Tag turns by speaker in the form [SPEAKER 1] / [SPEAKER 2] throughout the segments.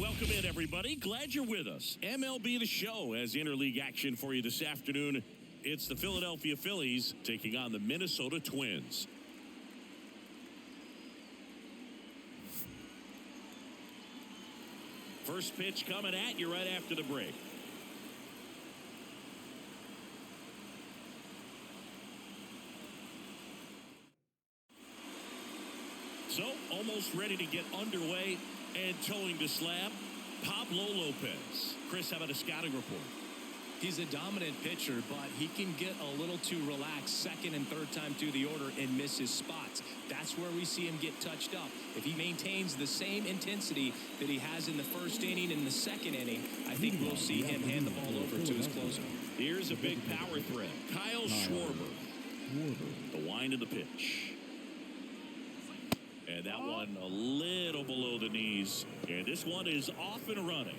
[SPEAKER 1] Welcome in, everybody. Glad you're with us. MLB The Show has interleague action for you this afternoon. It's the Philadelphia Phillies taking on the Minnesota Twins. First pitch coming at you right after the break. So, almost ready to get underway and towing the slab, Pablo Lopez. Chris, how about a scouting report?
[SPEAKER 2] He's a dominant pitcher, but he can get a little too relaxed second and third time through the order and miss his spots. That's where we see him get touched up. If he maintains the same intensity that he has in the first inning and the second inning, I think we'll see him hand the ball over to his closer.
[SPEAKER 1] Here's a big power threat. Kyle Schwarber. The wind of the pitch. And that one a little below the knees. And this one is off and running.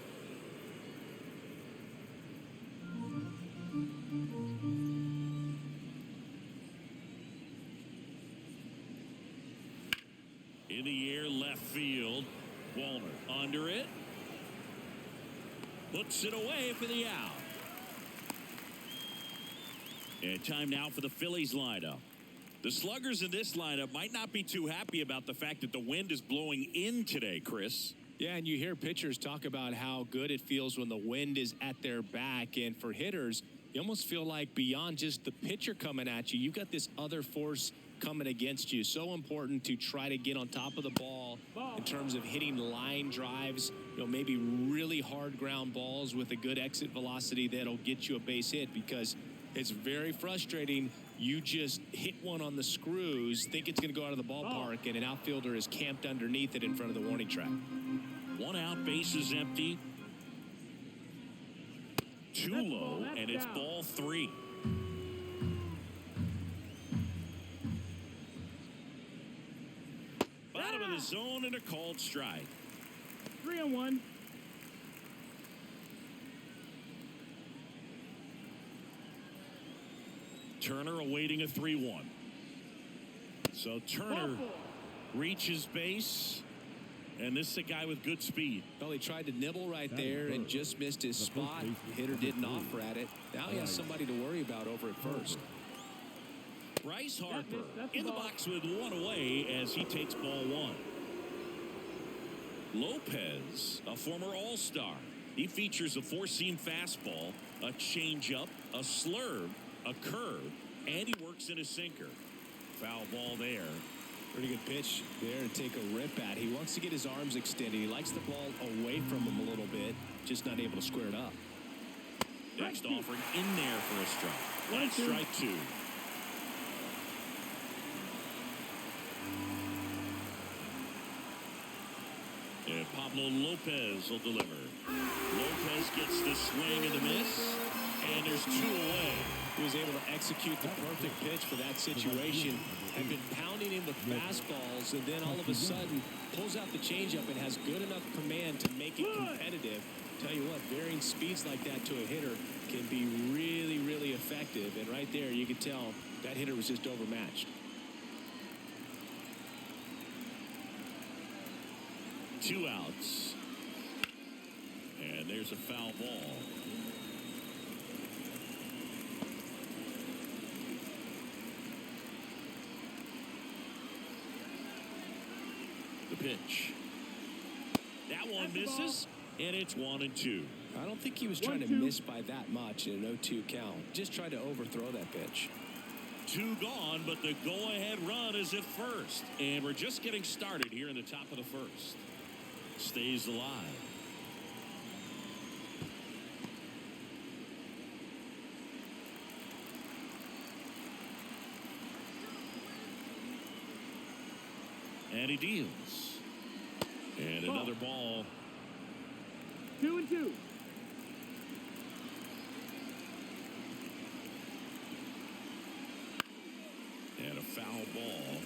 [SPEAKER 1] In the air, left field. Walner under it. Puts it away for the out. And time now for the Phillies lineup. The sluggers in this lineup might not be too happy about the fact that the wind is blowing in today, Chris.
[SPEAKER 2] Yeah, and you hear pitchers talk about how good it feels when the wind is at their back. And for hitters, you almost feel like beyond just the pitcher coming at you, you've got this other force coming against you. So important to try to get on top of the ball in terms of hitting line drives, maybe really hard ground balls with a good exit velocity that'll get you a base hit, because it's very frustrating. You just hit one on the screws, think it's going to go out of the ballpark, and an outfielder is camped underneath it in front of the warning track.
[SPEAKER 1] One out, bases empty. Too low, and it's ball three. Bottom of the zone and a called strike.
[SPEAKER 3] 3-1.
[SPEAKER 1] Turner awaiting a 3-1. So Turner reaches base, and this is a guy with good speed.
[SPEAKER 2] Well, he tried to nibble right there and just missed his spot. Hitter didn't offer at it. Now he has somebody to worry about over at first.
[SPEAKER 1] Bryce Harper in the box with one away as he takes ball one. Lopez, a former All-Star. He features a four-seam fastball, a changeup, a slurve, a curve, and he works in a sinker. Foul ball there.
[SPEAKER 2] Pretty good pitch there to take a rip at. He wants to get his arms extended. He likes the ball away from him a little bit, just not able to square it up.
[SPEAKER 1] Next offering in there for a strike. That's strike two. And Pablo Lopez will deliver. Lopez gets the swing and the miss, and there's two away.
[SPEAKER 2] He was able to execute the perfect pitch for that situation. Had been pounding him with fastballs, and then all of a sudden pulls out the changeup and has good enough command to make it competitive. Tell you what, varying speeds like that to a hitter can be really, really effective. And right there, you can tell that hitter was just overmatched.
[SPEAKER 1] Two outs. And there's a foul ball. The pitch. That one misses, and it's 1-2.
[SPEAKER 2] I don't think he was trying to miss by that much in an 0-2 count. Just tried to overthrow that pitch.
[SPEAKER 1] Two gone, but the go-ahead run is at first. And we're just getting started here in the top of the first. Stays alive. And he deals. And another ball.
[SPEAKER 3] 2-2.
[SPEAKER 1] And a foul ball.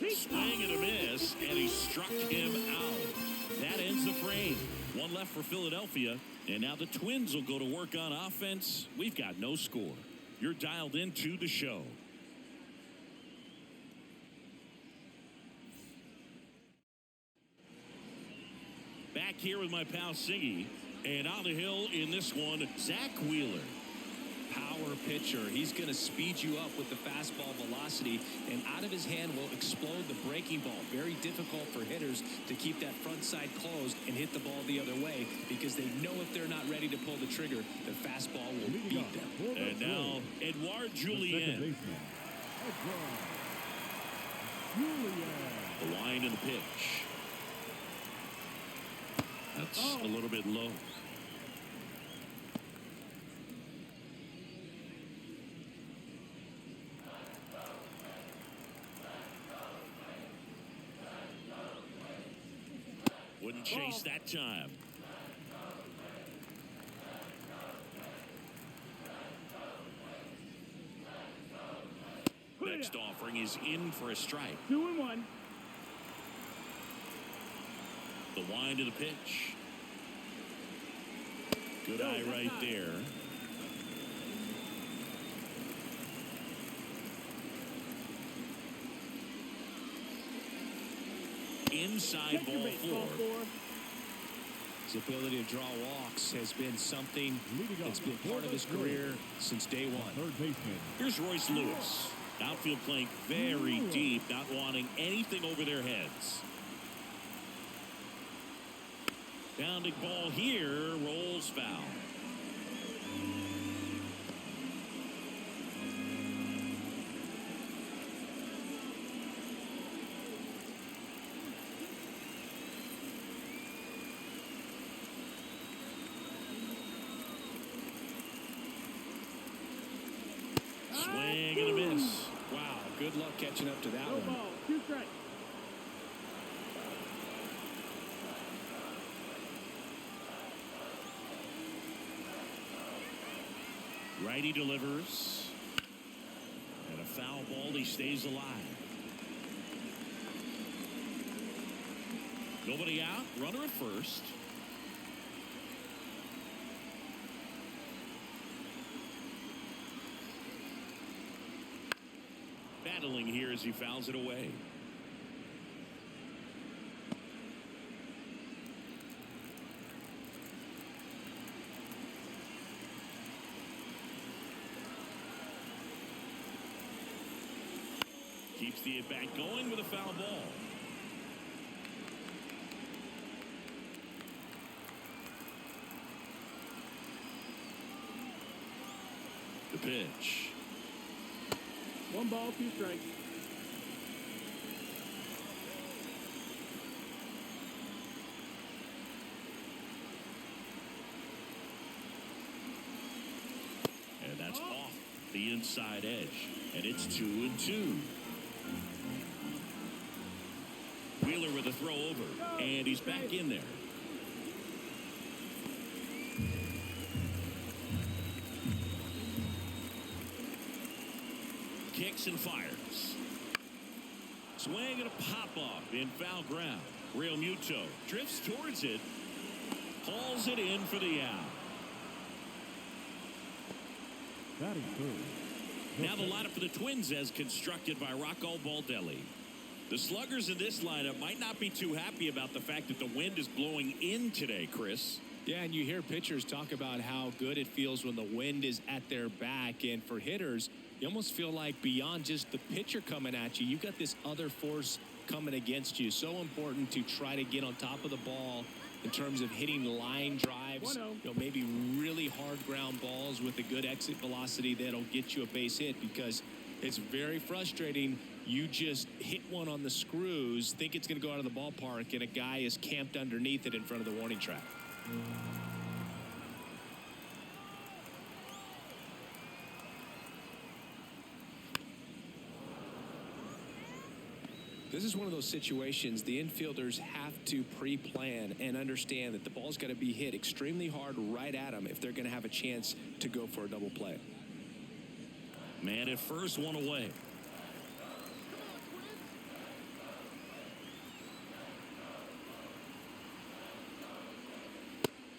[SPEAKER 1] Swing and a miss, and he struck him out. That ends the frame. One left for Philadelphia, And now the Twins will go to work on offense. We've got no score. You're dialed into the show. Back here with my pal Siggy. And on the hill in this one, Zach Wheeler.
[SPEAKER 2] Power pitcher. He's going to speed you up with the fastball velocity, and out of his hand will explode the breaking ball. Very difficult for hitters to keep that front side closed and hit the ball the other way, because they know if they're not ready to pull the trigger, the fastball will beat them.
[SPEAKER 1] And now, Edouard Julien. The line and the pitch. That's a little bit low. Wouldn't chase that time. Next offering is in for a strike.
[SPEAKER 3] 2-1.
[SPEAKER 1] The wind to the pitch. Good eye right there. Inside ball four.
[SPEAKER 2] His ability to draw walks has been something that's been part of his career since day one.
[SPEAKER 1] Here's Royce Lewis. Outfield playing very deep, not wanting anything over their heads. Bounding ball here, rolls foul. Swing and a miss.
[SPEAKER 2] Wow, good luck catching up to that
[SPEAKER 3] No
[SPEAKER 2] one.
[SPEAKER 3] ball. 2 strikes.
[SPEAKER 1] Righty delivers. And a foul ball, he stays alive. Nobody out, runner at first. Battling here as he fouls it away. Keeps the at-bat going with a foul ball. The pitch.
[SPEAKER 3] 1 ball, 2 strikes.
[SPEAKER 1] And that's off the inside edge. And it's 2-2. Wheeler with a throw over. And he's back in there. Kicks and fires. Swing and a pop-off in foul ground. Real Muto drifts towards it. Hauls it in for the out. Now the lineup for the Twins as constructed by Rocco Baldelli. The sluggers in this lineup might not be too happy about the fact that the wind is blowing in today, Chris.
[SPEAKER 2] Yeah, and you hear pitchers talk about how good it feels when the wind is at their back. And for hitters, you almost feel like beyond just the pitcher coming at you, you've got this other force coming against you. So important to try to get on top of the ball in terms of hitting line drives, maybe really hard ground balls with a good exit velocity that'll get you a base hit, because it's very frustrating. You just hit one on the screws, think it's going to go out of the ballpark, and a guy is camped underneath it in front of the warning track. This is one of those situations the infielders have to pre-plan and understand that the ball's got to be hit extremely hard right at them if they're going to have a chance to go for a double play.
[SPEAKER 1] Man at first, one away.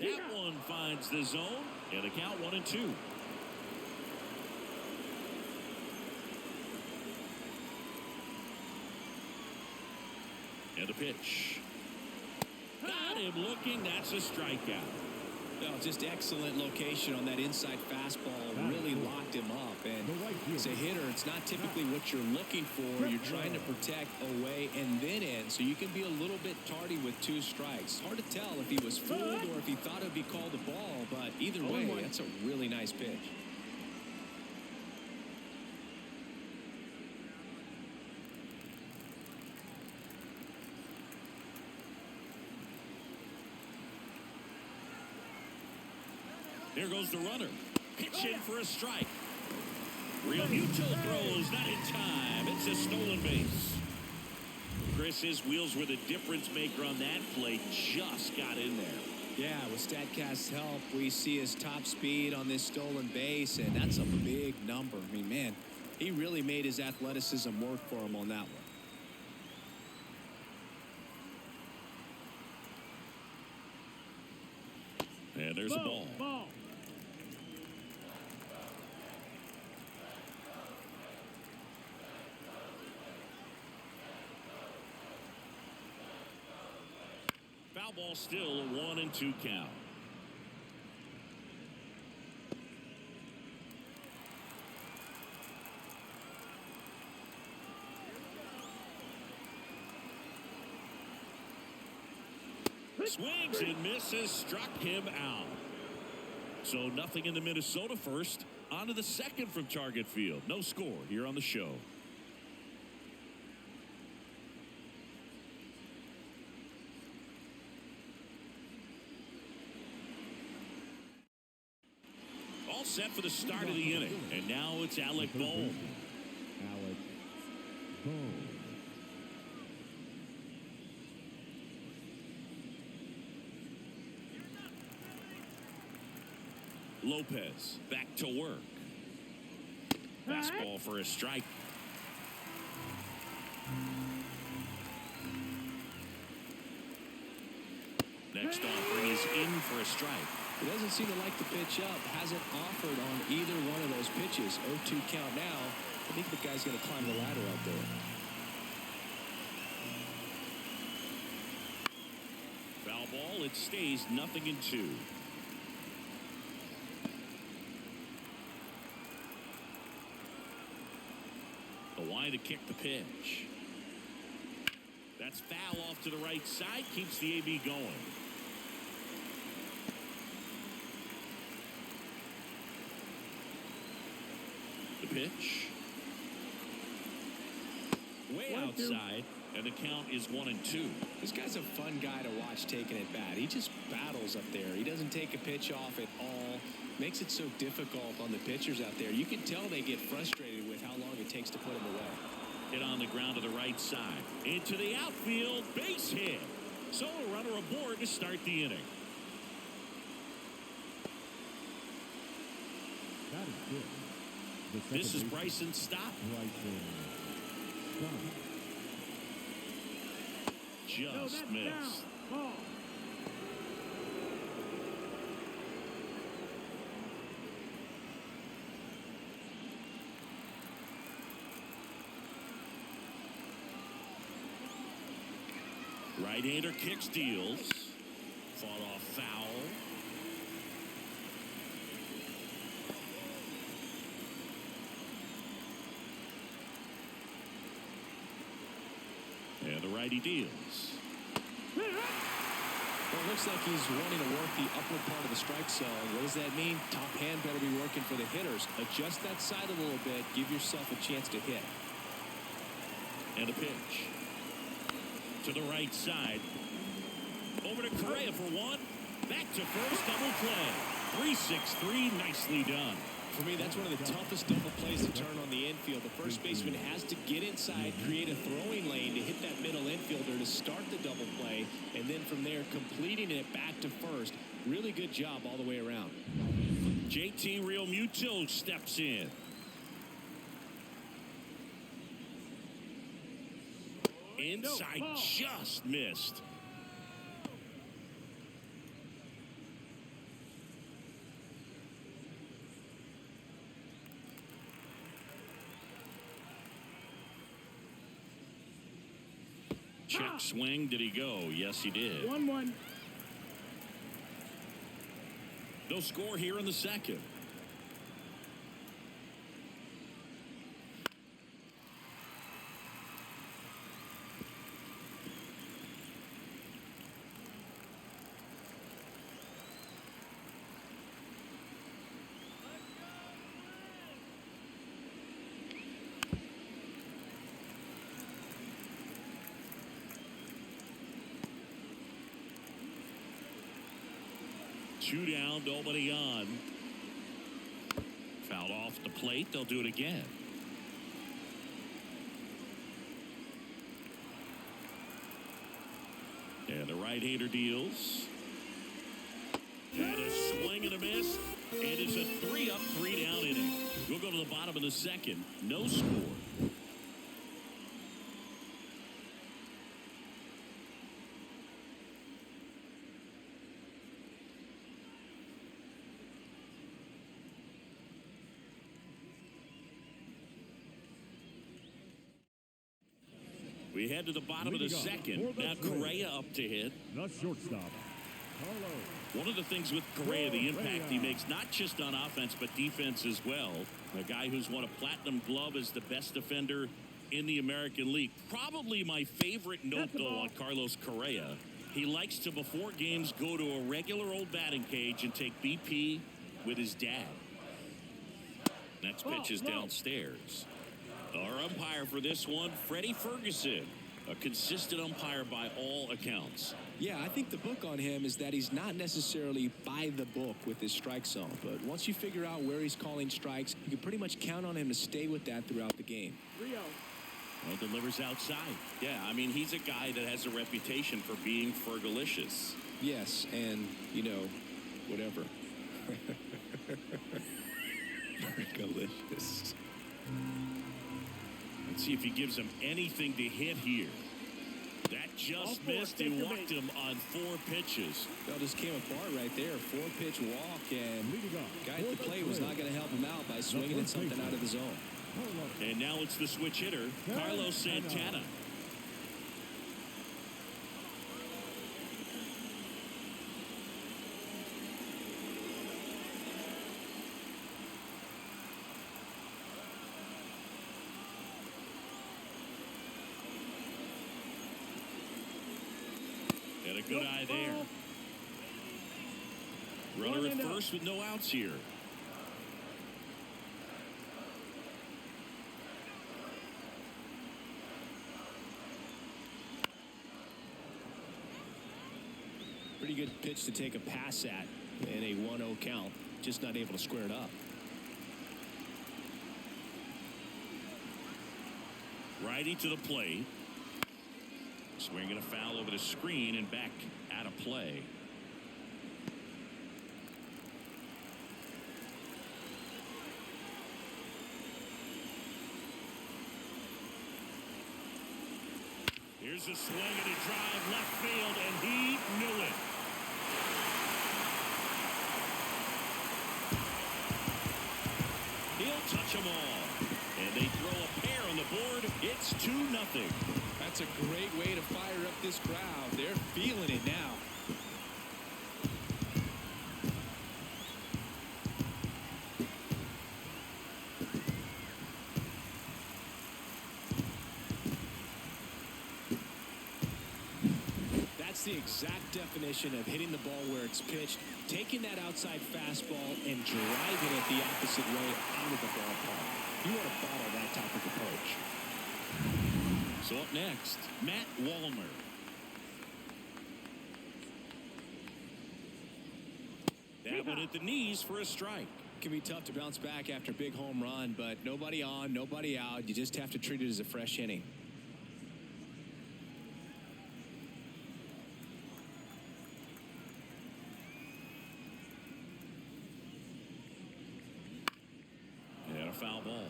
[SPEAKER 1] That one finds the zone, and a count 1-2. And the pitch. Got him looking. That's a strikeout.
[SPEAKER 2] Well, just excellent location on that inside fastball. Really locked him up. And as a hitter, it's not typically what you're looking for. You're trying to protect away and then in. So you can be a little bit tardy with 2 strikes. Hard to tell if he was fooled or if he thought it would be called a ball. But either way, that's a really nice pitch.
[SPEAKER 1] Here goes the runner. Pitch in for a strike. Real Muto throws, not in time. It's a stolen base. Chris, his wheels were the difference maker on that play. Just got in there.
[SPEAKER 2] Yeah, with StatCast's help, we see his top speed on this stolen base, and that's a big number. I mean, man, he really made his athleticism work for him on that one.
[SPEAKER 1] And there's a ball. Foul ball, still a 1-2 count. Swings and misses, struck him out. So nothing in the Minnesota first. On to the second from Target Field. No score here on the show. All set for the start of the inning. And now it's Alec Bohm.
[SPEAKER 4] Alec Bohm.
[SPEAKER 1] Lopez back to work. Fastball for a strike. Next offering is in for a strike.
[SPEAKER 2] He doesn't seem to like the pitch up. Hasn't offered on either one of those pitches. 0-2 count now. I think the guy's going to climb the ladder out there.
[SPEAKER 1] Foul ball. It stays 0-2. Why to kick the pitch. That's foul off to the right side. Keeps the AB going. The pitch. Way outside. And the count is 1-2.
[SPEAKER 2] This guy's a fun guy to watch taking it bat. He just battles up there. He doesn't take a pitch off at all. Makes it so difficult on the pitchers out there. You can tell they get frustrated with how long it takes to put him away.
[SPEAKER 1] Hit on the ground to the right side. Into the outfield. Base hit. So a runner aboard to start the inning.
[SPEAKER 4] That is good.
[SPEAKER 1] This is Bryson Stott.
[SPEAKER 4] Bryson Stott.
[SPEAKER 1] Just missed.
[SPEAKER 3] Ball.
[SPEAKER 1] Right-hander kicks, deals. Fought off foul. And the righty deals.
[SPEAKER 2] Well, it looks like he's wanting to work the upper part of the strike zone. What does that mean? Top hand better be working for the hitters. Adjust that side a little bit. Give yourself a chance to hit.
[SPEAKER 1] And a pitch. To the right side. Over to Correa for one. Back to first, double play. 3-6-3, nicely done.
[SPEAKER 2] For me, that's one of the toughest double plays to turn on the infield. The first baseman has to get inside, create a throwing lane to hit that middle infielder to start the double play, and then from there, completing it back to first. Really good job all the way around.
[SPEAKER 1] JT Real Muto steps in. Inside, just missed. Check swing. Did he go? Yes, he did.
[SPEAKER 3] 1-1.
[SPEAKER 1] No score here in the second. Two down, nobody on. Fouled off the plate. They'll do it again. And the right-hander deals. And a swing and a miss. And it's a 3-up, 3-down inning. We'll go to the bottom of the second. No score. We head to the bottom of the second. Now Correa up to hit.
[SPEAKER 4] The shortstop, Carlos.
[SPEAKER 1] One of the things with Correa, the impact he makes, not just on offense, but defense as well. A guy who's won a platinum glove as the best defender in the American League. Probably my favorite note, though, on Carlos Correa. He likes to, before games, go to a regular old batting cage and take BP with his dad. Next pitch is downstairs. Our umpire for this one, Freddie Ferguson. A consistent umpire by all accounts.
[SPEAKER 2] Yeah, I think the book on him is that he's not necessarily by the book with his strike zone. But once you figure out where he's calling strikes, you can pretty much count on him to stay with that throughout the game.
[SPEAKER 3] 3-0.
[SPEAKER 1] Well, delivers outside. Yeah, I mean, he's a guy that has a reputation for being Fergalicious.
[SPEAKER 2] Yes, and, you know, whatever. Fergalicious.
[SPEAKER 1] Let's see if he gives him anything to hit here. That just missed. He walked him on 4 pitches.
[SPEAKER 2] Well, just came apart right there. 4-pitch walk, and guy at the plate was not going to help him out by swinging at something out of the zone.
[SPEAKER 1] And now it's the switch hitter, Carlos Santana. And a good eye there. Runner at first with no outs here.
[SPEAKER 2] Pretty good pitch to take a pass at in a 1-0 count. Just not able to square it up.
[SPEAKER 1] Righty to the plate. Swinging a foul over the screen and back out of play. Here's a swing and a drive left field, and he knew it. He'll touch them all. And they throw a pair on the board. It's 2-0.
[SPEAKER 2] That's a great way to fire up this crowd. They're feeling it now. That's the exact definition of hitting the ball where it's pitched, taking that outside fastball and driving it the opposite way out of the ballpark. You want to bottle that type of approach.
[SPEAKER 1] So up next, Matt Wallner. That one at the knees for a strike.
[SPEAKER 2] It can be tough to bounce back after a big home run, but nobody on, nobody out. You just have to treat it as a fresh inning.
[SPEAKER 1] And a foul ball.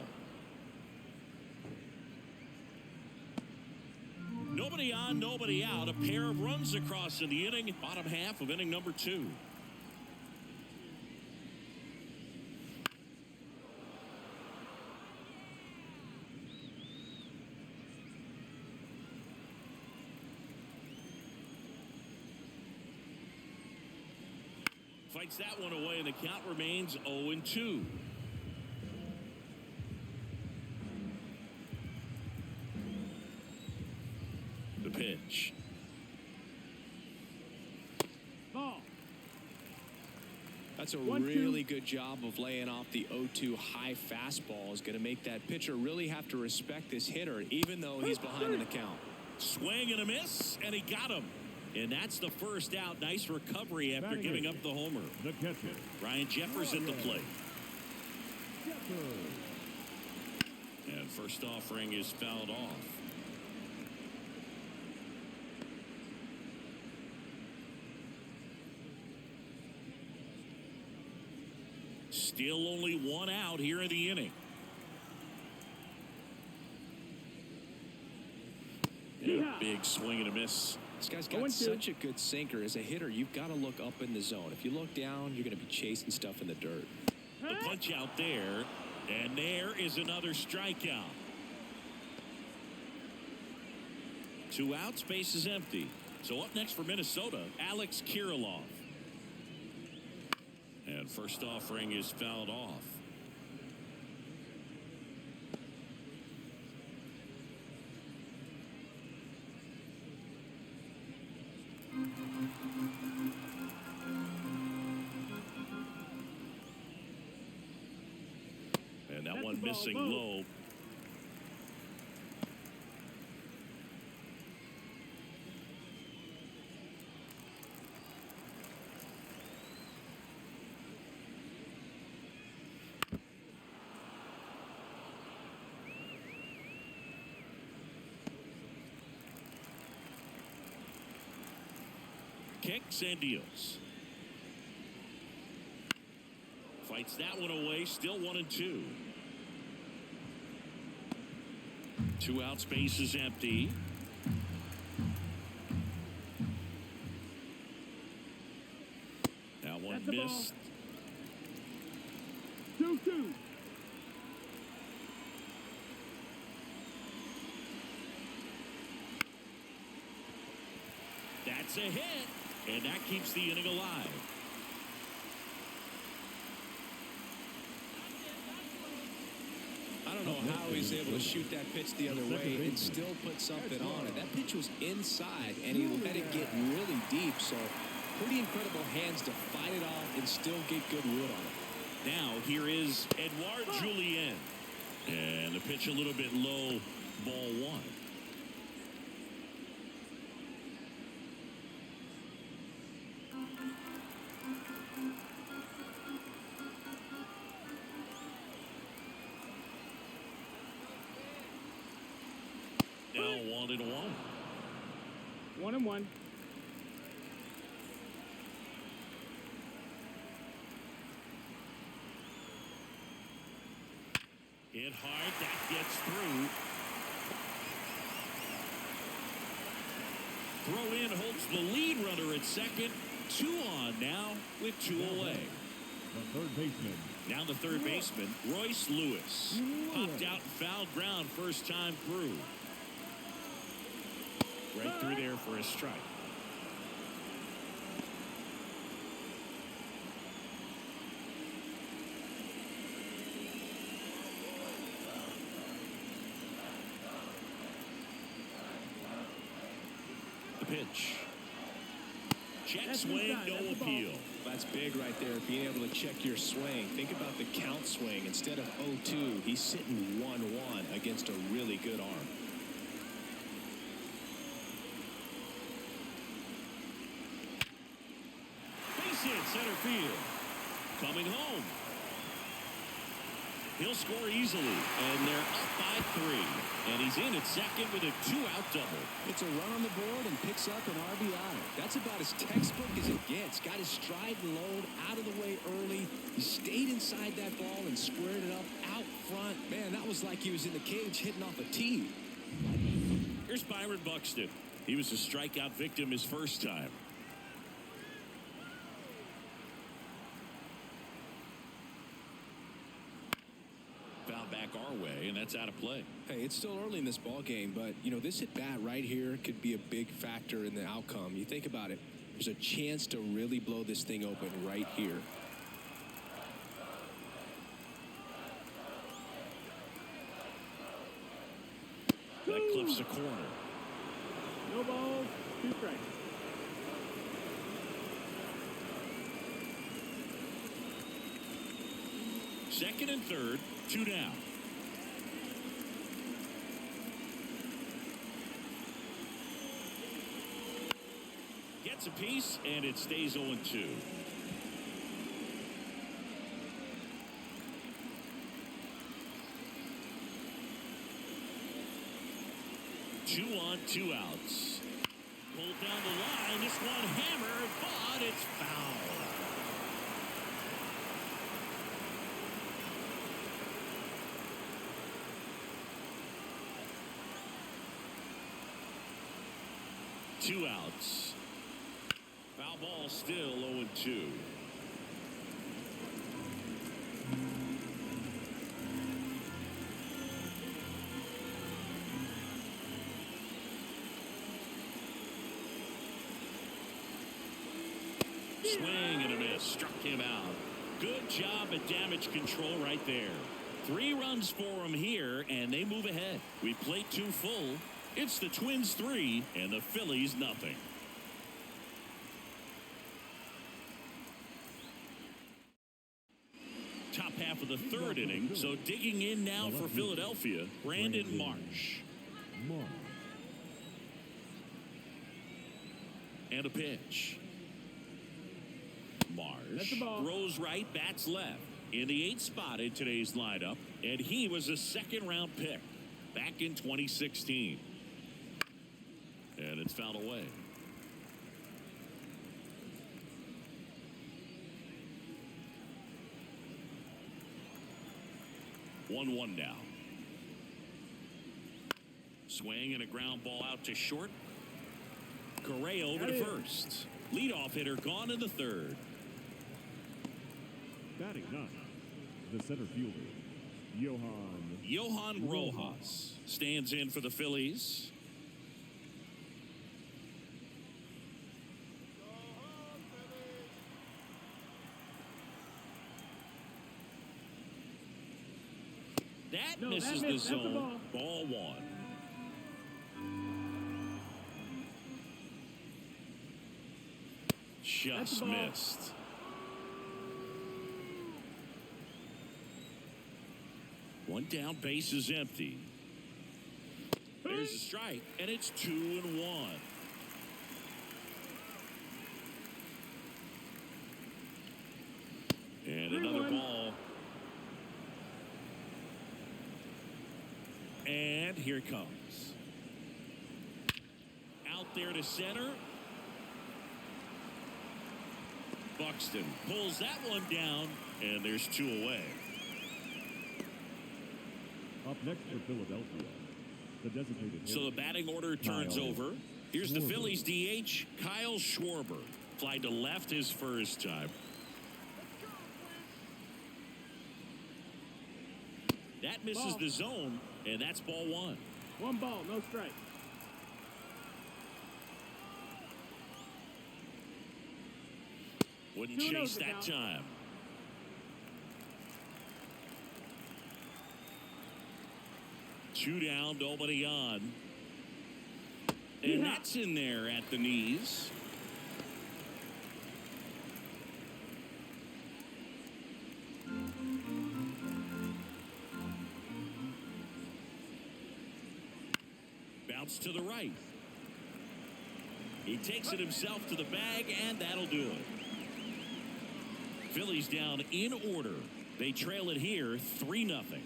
[SPEAKER 1] Nobody on, nobody out. A pair of runs across in the inning. Bottom half of inning number 2. Fights that one away, and the count remains 0-2. The pitch.
[SPEAKER 3] Ball.
[SPEAKER 2] That's a
[SPEAKER 3] 1-2.
[SPEAKER 2] really good job of laying off the 0-2 high fastball. Is going to make that pitcher really have to respect this hitter, even though he's behind in the count.
[SPEAKER 1] Swing and a miss, and he got him. And that's the first out. Nice recovery after giving up the homer.
[SPEAKER 4] The catcher.
[SPEAKER 1] Ryan Jeffers at the plate.
[SPEAKER 4] Jeffers.
[SPEAKER 1] And first offering is fouled off. Still only one out here in the inning. And a big swing and a miss.
[SPEAKER 2] This guy's got such a good sinker. As a hitter, you've got to look up in the zone. If you look down, you're going to be chasing stuff in the dirt.
[SPEAKER 1] The punch out there, and there is another strikeout. 2 outs, base is empty. So up next for Minnesota, Alex Kirilloff. And first offering is fouled off. And that one missing low. Kicks and deals. Fights that one away. Still 1-2. 2 outs, base is empty. That one missed.
[SPEAKER 3] 2-2.
[SPEAKER 1] That's a hit, and that keeps the inning alive.
[SPEAKER 2] I don't know how he's able to shoot that pitch the other way and still put something on it. That pitch was inside, and he let it get really deep. So pretty incredible hands to fight it off and still get good wood on it.
[SPEAKER 1] Now here is Edouard Julien. And the pitch a little bit low, ball 1. Now 1-1.
[SPEAKER 3] 1-1.
[SPEAKER 1] Hit hard, that gets through. Throw in holds the lead runner at second. 2 on now with 2 away.
[SPEAKER 4] The third baseman.
[SPEAKER 1] Now the third baseman, Royce Lewis. Popped out and fouled ground first time through. Right through there for a strike. The pitch. Check swing, no appeal.
[SPEAKER 2] That's big right there, being able to check your swing. Think about the count swing. Instead of 0-2, he's sitting 1-1 against a really good arm.
[SPEAKER 1] Base hit, center field. Coming home. He'll score easily, and they're up by 3. And he's in at second with a 2-out double.
[SPEAKER 2] It's a run on the board and picks up an RBI. That's about as textbook as it gets. Got his stride and load out of the way early. He stayed inside that ball and squared it up out front. Man, that was like he was in the cage hitting off a tee.
[SPEAKER 1] Here's Byron Buxton. He was a strikeout victim his first time. Foul back our way, and that's out of play.
[SPEAKER 2] Hey, it's still early in this ball game, but, you know, this at-bat right here could be a big factor in the outcome. You think about it. There's a chance to really blow this thing open right here.
[SPEAKER 1] That clips the corner.
[SPEAKER 3] No balls, 2 strikes.
[SPEAKER 1] Second and third, 2 down. Gets a piece, and it stays 0-2. Two on, 2 outs. Pulled down the line. This one hammered, but it's foul. Two outs. Foul ball still 0-2. Swing and a miss. Struck him out. Good job at damage control right there. 3 runs for him here, and they move ahead. We played 2 full. It's the Twins 3 and the Phillies nothing. Top half of the third inning. So digging in now for Philadelphia, Brandon Marsh. And a pitch. Marsh throws right, bats left. In the 8th spot in today's lineup, and he was a second-round pick back in 2016. And it's fouled away. One now. Swing and a ground ball out to short. Correa over to first. Leadoff hitter gone in the 3rd.
[SPEAKER 4] Batting 9, the center fielder,
[SPEAKER 1] Johan Rojas stands in for the Phillies. That misses the zone. Ball 1. Just missed. One down, base is empty. There's a strike, and it's 2-1. And another ball. And here it comes. Out there to center. Buxton pulls that one down, and there's 2 away.
[SPEAKER 4] Up next for Philadelphia, the designated hitter.
[SPEAKER 1] So the batting order turns over. Here's the Phillies DH, Kyle Schwarber. Fly to left his first time. That misses the zone, and that's ball 1.
[SPEAKER 3] 1 ball, no strike.
[SPEAKER 1] Wouldn't chase that time. Two down, nobody on. And that's in there at the knees. Bounce to the right. He takes it himself to the bag, and that'll do it. Phillies down in order. They trail it here 3-0.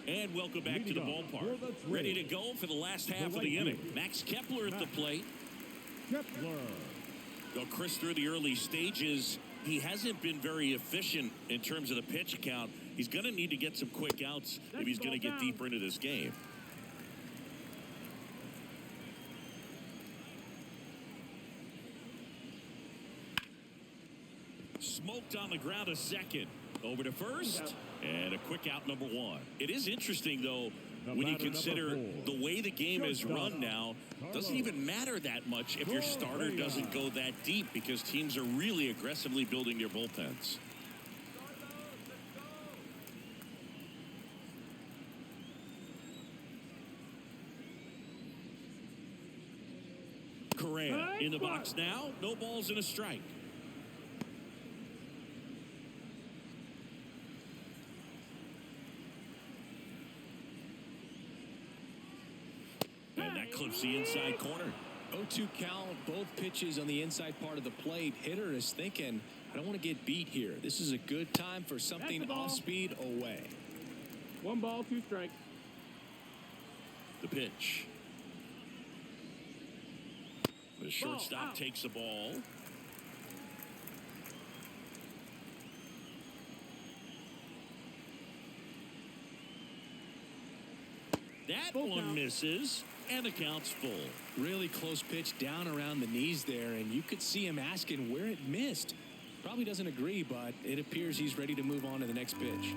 [SPEAKER 1] And welcome back to the ballpark. Ready to go for the last half of the inning. Max Kepler at the plate. Well, Chris, through the early stages, he hasn't been very efficient in terms of the pitch count. He's going to need to get some quick outs if he's going to get deeper into this game. Smoked on the ground a second. Over to first. And a quick out, number 1. It is interesting, though, when you consider the way the game is run now, doesn't even matter that much if your starter doesn't go that deep because teams are really aggressively building their bullpens. Correa in the box now. No balls and a strike. And that clips the inside corner.
[SPEAKER 2] 0-2 count, both pitches on the inside part of the plate. Hitter is thinking, I don't want to get beat here. This is a good time for something off speed away.
[SPEAKER 3] 1 ball, 2 strikes.
[SPEAKER 1] The pitch. The shortstop takes the ball. That one misses, and the count's full.
[SPEAKER 2] Really close pitch down around the knees there, and you could see him asking where it missed. Probably doesn't agree, but it appears he's ready to move on to the next pitch.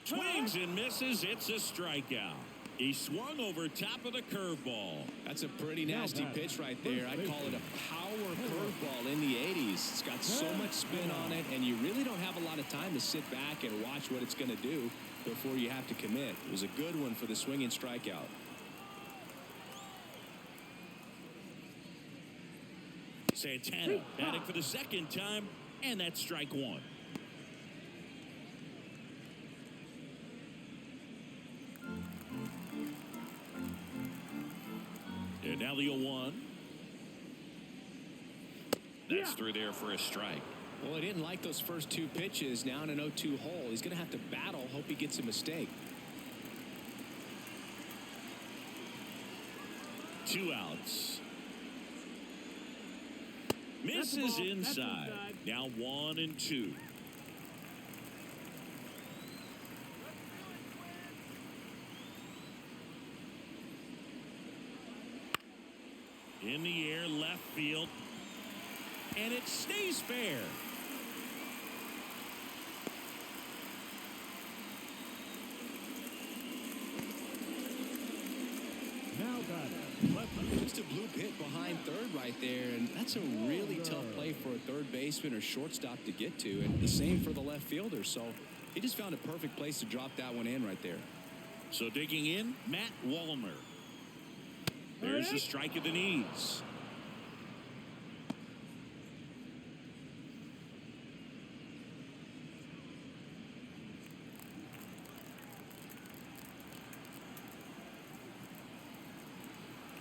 [SPEAKER 1] Swings and misses. It's a strikeout. He swung over top of the curveball.
[SPEAKER 2] That's a pretty nasty pitch right there. I'd call it a power curveball in the 80s. It's got so much spin on it, and you really don't have a lot of time to sit back and watch what it's going to do before you have to commit. It was a good one for the swinging strikeout.
[SPEAKER 1] Santana batting for the second time, and that's strike 1. And now the 0-1. That's through there for a strike.
[SPEAKER 2] Well, he didn't like those first 2 pitches. Now in an 0-2 hole, he's going to have to battle. Hope he gets a mistake. 2 outs. Misses inside. Now 1-2. In the air, left field. And it stays fair.
[SPEAKER 4] Now batting, left.
[SPEAKER 2] Just a bloop hit behind third right there, and that's a really tough play for a third baseman or shortstop to get to, and the same for the left fielder. So he just found a perfect place to drop that one in right there.
[SPEAKER 1] So digging in, Matt Wallmer. There's the strike at the knees.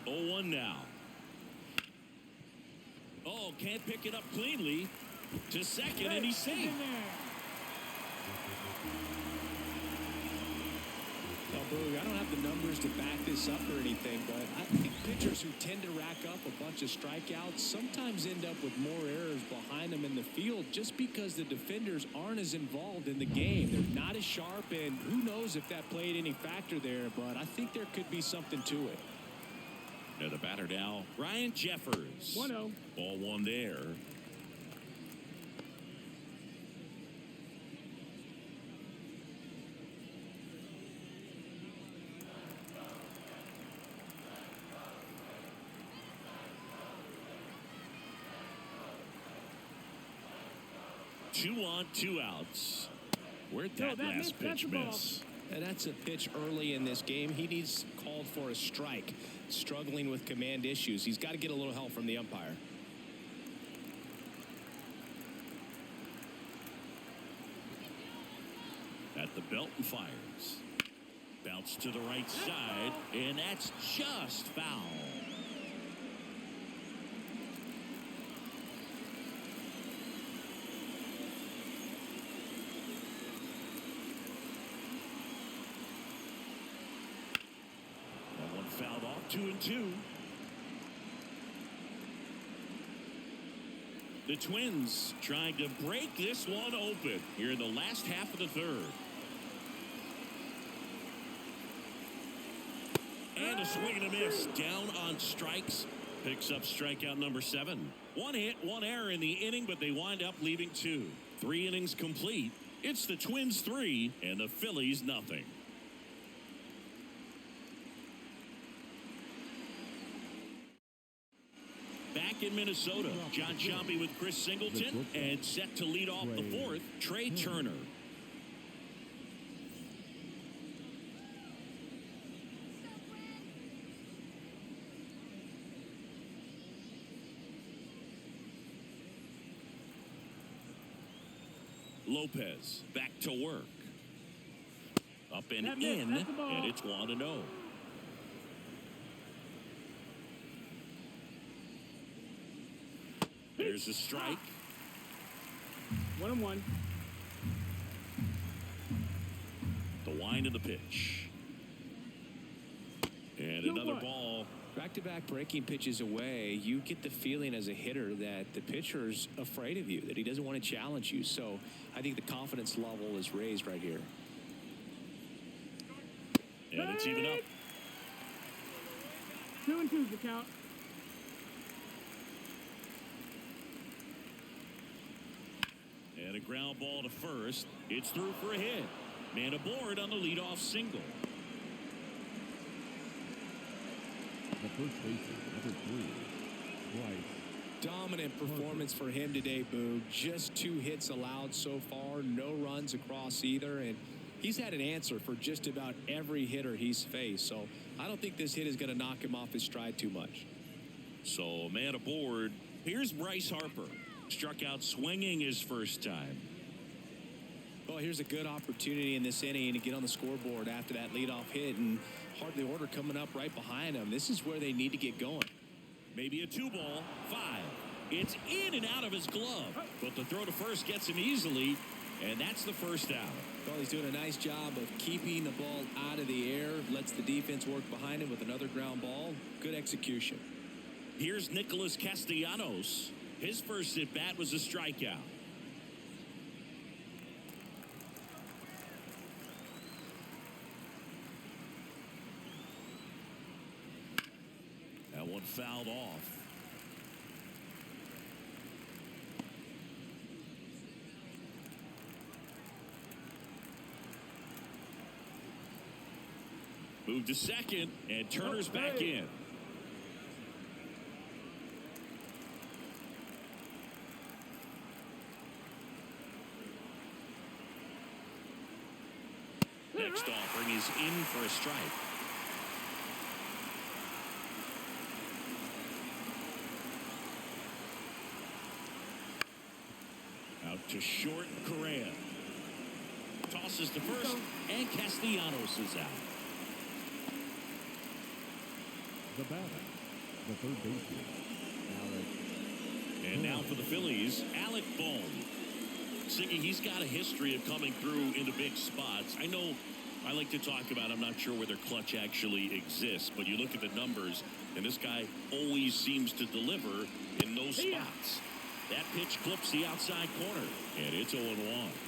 [SPEAKER 1] Oh, 1 now. Oh, can't pick it up cleanly. To second, and he's safe.
[SPEAKER 2] Now, Brew, I don't have the numbers to back this up or anything, but I think pitchers who tend to rack up a bunch of strikeouts sometimes end up with more errors behind them in the field just because the defenders aren't as involved in the game. They're not as sharp, and who knows if that played any factor there, but I think there could be something to it.
[SPEAKER 1] Now the batter now, Ryan Jeffers.
[SPEAKER 3] 1-0.
[SPEAKER 1] Ball 1 there. Two on, 2 outs. Where'd that last pitch miss?
[SPEAKER 2] And that's a pitch early in this game. He needs called for a strike. Struggling with command issues. He's got to get a little help from the umpire.
[SPEAKER 1] At the belt and fires. Bounce to the right side, and that's just foul. Fouled off, 2-2. The Twins trying to break this one open here in the last half of the third. And a swing and a miss. Down on strikes. Picks up strikeout number 7. One hit, one error in the inning, but they wind up leaving 2. 3 innings complete. It's the Twins 3 and the Phillies nothing. Back in Minnesota, John Sciambi with Chris Singleton, and set to lead off the 4th, Trey Turner. Lopez back to work. Up and in, and it's 1-0. There's a strike.
[SPEAKER 3] 1-1.
[SPEAKER 1] The wind of the pitch. And another ball.
[SPEAKER 2] Back-to-back breaking pitches away, you get the feeling as a hitter that the pitcher's afraid of you, that he doesn't want to challenge you. So I think the confidence level is raised right here.
[SPEAKER 1] And it's even up.
[SPEAKER 3] 2-2's the count.
[SPEAKER 1] And a ground ball to first. It's through for a hit. Man aboard on the leadoff single.
[SPEAKER 4] The first baseman, number 3, Bryce.
[SPEAKER 2] Dominant performance for him today, Boog. Just 2 hits allowed so far, no runs across either, and he's had an answer for just about every hitter he's faced. So I don't think this hit is going to knock him off his stride too much.
[SPEAKER 1] So man aboard. Here's Bryce Harper. Struck out swinging his first time.
[SPEAKER 2] Well, here's a good opportunity in this inning to get on the scoreboard after that leadoff hit, and hardly order coming up right behind him. This is where they need to get going.
[SPEAKER 1] Maybe a 2-ball, 5. It's in and out of his glove, but the throw to first gets him easily, and that's the first out.
[SPEAKER 2] Well, he's doing a nice job of keeping the ball out of the air, lets the defense work behind him with another ground ball. Good execution.
[SPEAKER 1] Here's Nicholas Castellanos. His first at-bat was a strikeout. That one fouled off. Moved to second, and Turner's back in. Next offering is in for a strike. Out to short, Correa. Tosses to first, and Castellanos is out.
[SPEAKER 4] The batter, the third baseman, Alec.
[SPEAKER 1] And now for the Phillies, Alec Bohm. Siggy, he's got a history of coming through into big spots. I know I like to talk about, I'm not sure where their clutch actually exists, but you look at the numbers, and this guy always seems to deliver in those spots. That pitch clips the outside corner, and it's 0-1.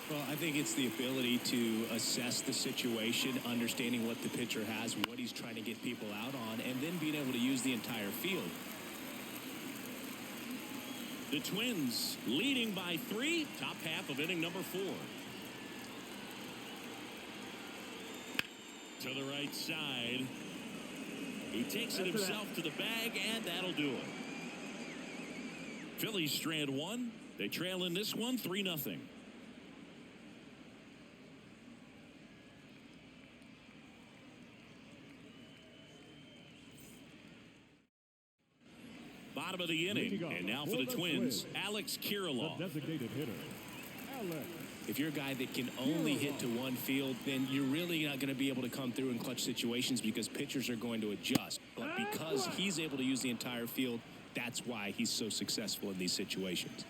[SPEAKER 2] Well, I think it's the ability to assess the situation, understanding what the pitcher has, what he's trying to get people out on, and then being able to use the entire field.
[SPEAKER 1] The Twins leading by 3, top half of inning number 4. To the right side. He takes it himself to the bag, and that'll do it. Phillies strand 1. They trail in this one 3-0. Bottom of the inning, and now for the Twins, Alex Kirilloff.
[SPEAKER 4] The designated hitter, Alex.
[SPEAKER 2] If you're a guy that can only hit to one field, then you're really not going to be able to come through in clutch situations because pitchers are going to adjust. But because he's able to use the entire field, that's why he's so successful in these situations.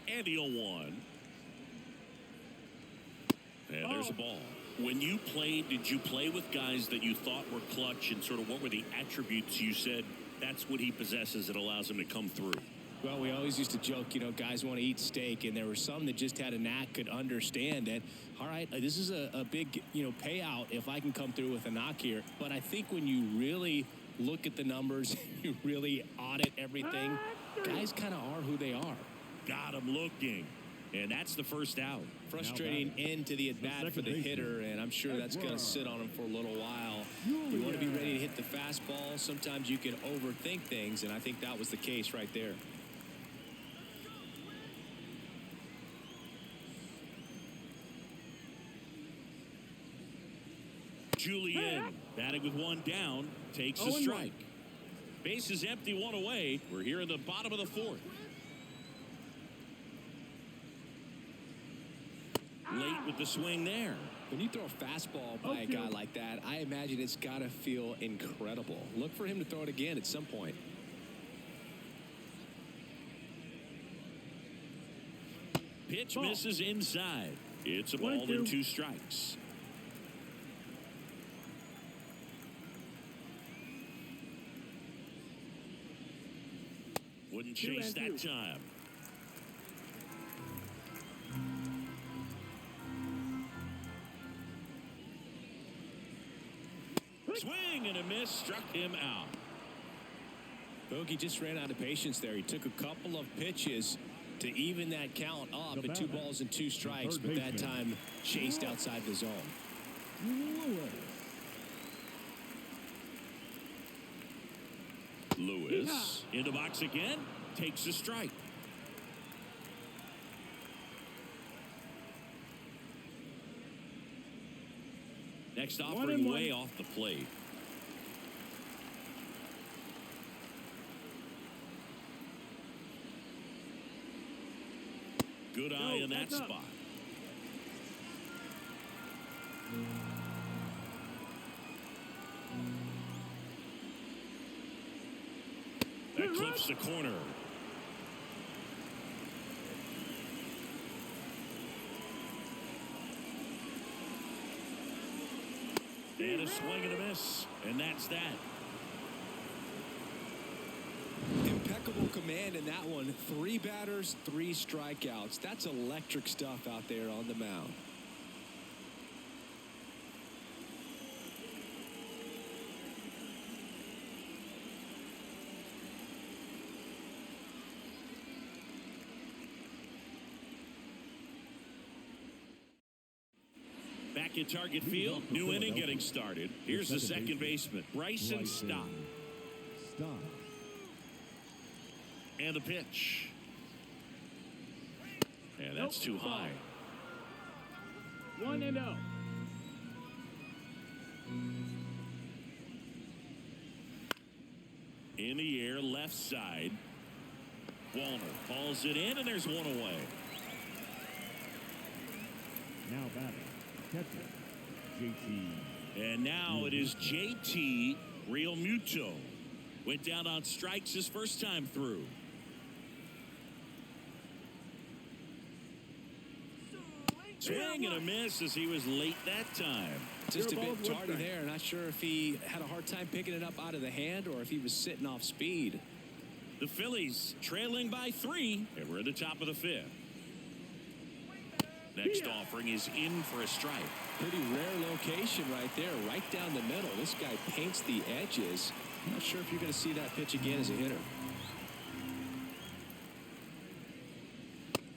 [SPEAKER 1] And the 0-1. And there's a ball. When you played, did you play with guys that you thought were clutch, and sort of what were the attributes you said that's what he possesses that allows him to come through?
[SPEAKER 2] Well, we always used to joke, you know, guys want to eat steak, and there were some that just had a knack, could understand that, all right, this is a big, payout if I can come through with a knock here. But I think when you really look at the numbers, you really audit everything. Guys kind of are who they are.
[SPEAKER 1] Got him looking. And that's the first out.
[SPEAKER 2] Frustrating end to the at-bat for the hitter, and I'm sure that's going to sit on him for a little while. You want to be ready to hit the fastball. Sometimes you can overthink things, and I think that was the case right there.
[SPEAKER 1] Julian batting with one down, takes a strike. Base is empty, one away. We're here in the bottom of the fourth. Late with the swing there.
[SPEAKER 2] When you throw a fastball by a guy like that, I imagine it's got to feel incredible. Look for him to throw it again at some point.
[SPEAKER 1] Pitch misses inside. It's a ball and 2 strikes. Wouldn't chase that time. Swing and a miss, struck him out.
[SPEAKER 2] Bogey just ran out of patience there. He took a couple of pitches to even that count up at 2 balls and 2 strikes, but that time chased outside the zone.
[SPEAKER 1] Lewis in the box again, takes a strike. Next offering way off the plate. Good eye in that spot. That clips the corner. And a swing and a miss. And that's that.
[SPEAKER 2] Impeccable command in that one. 3 batters, 3 strikeouts. That's electric stuff out there on the mound.
[SPEAKER 1] Back at target field, new inning getting started. Here's the second baseman, Bryson Stott. And the pitch. And that's too high.
[SPEAKER 3] 1-0.
[SPEAKER 1] In the air, left side. Walner hauls it in, and there's one away.
[SPEAKER 4] Now batting, catcher, JT.
[SPEAKER 1] And now it is JT Realmuto. Went down on strikes his first time through. Swing and a miss as he was late that time.
[SPEAKER 2] Just a bit tardy there. Not sure if he had a hard time picking it up out of the hand or if he was sitting off speed.
[SPEAKER 1] The Phillies trailing by 3, and we're at the top of the 5th. Next offering is in for a strike.
[SPEAKER 2] Pretty rare location right there, right down the middle. This guy paints the edges. I'm not sure if you're going to see that pitch again as a hitter.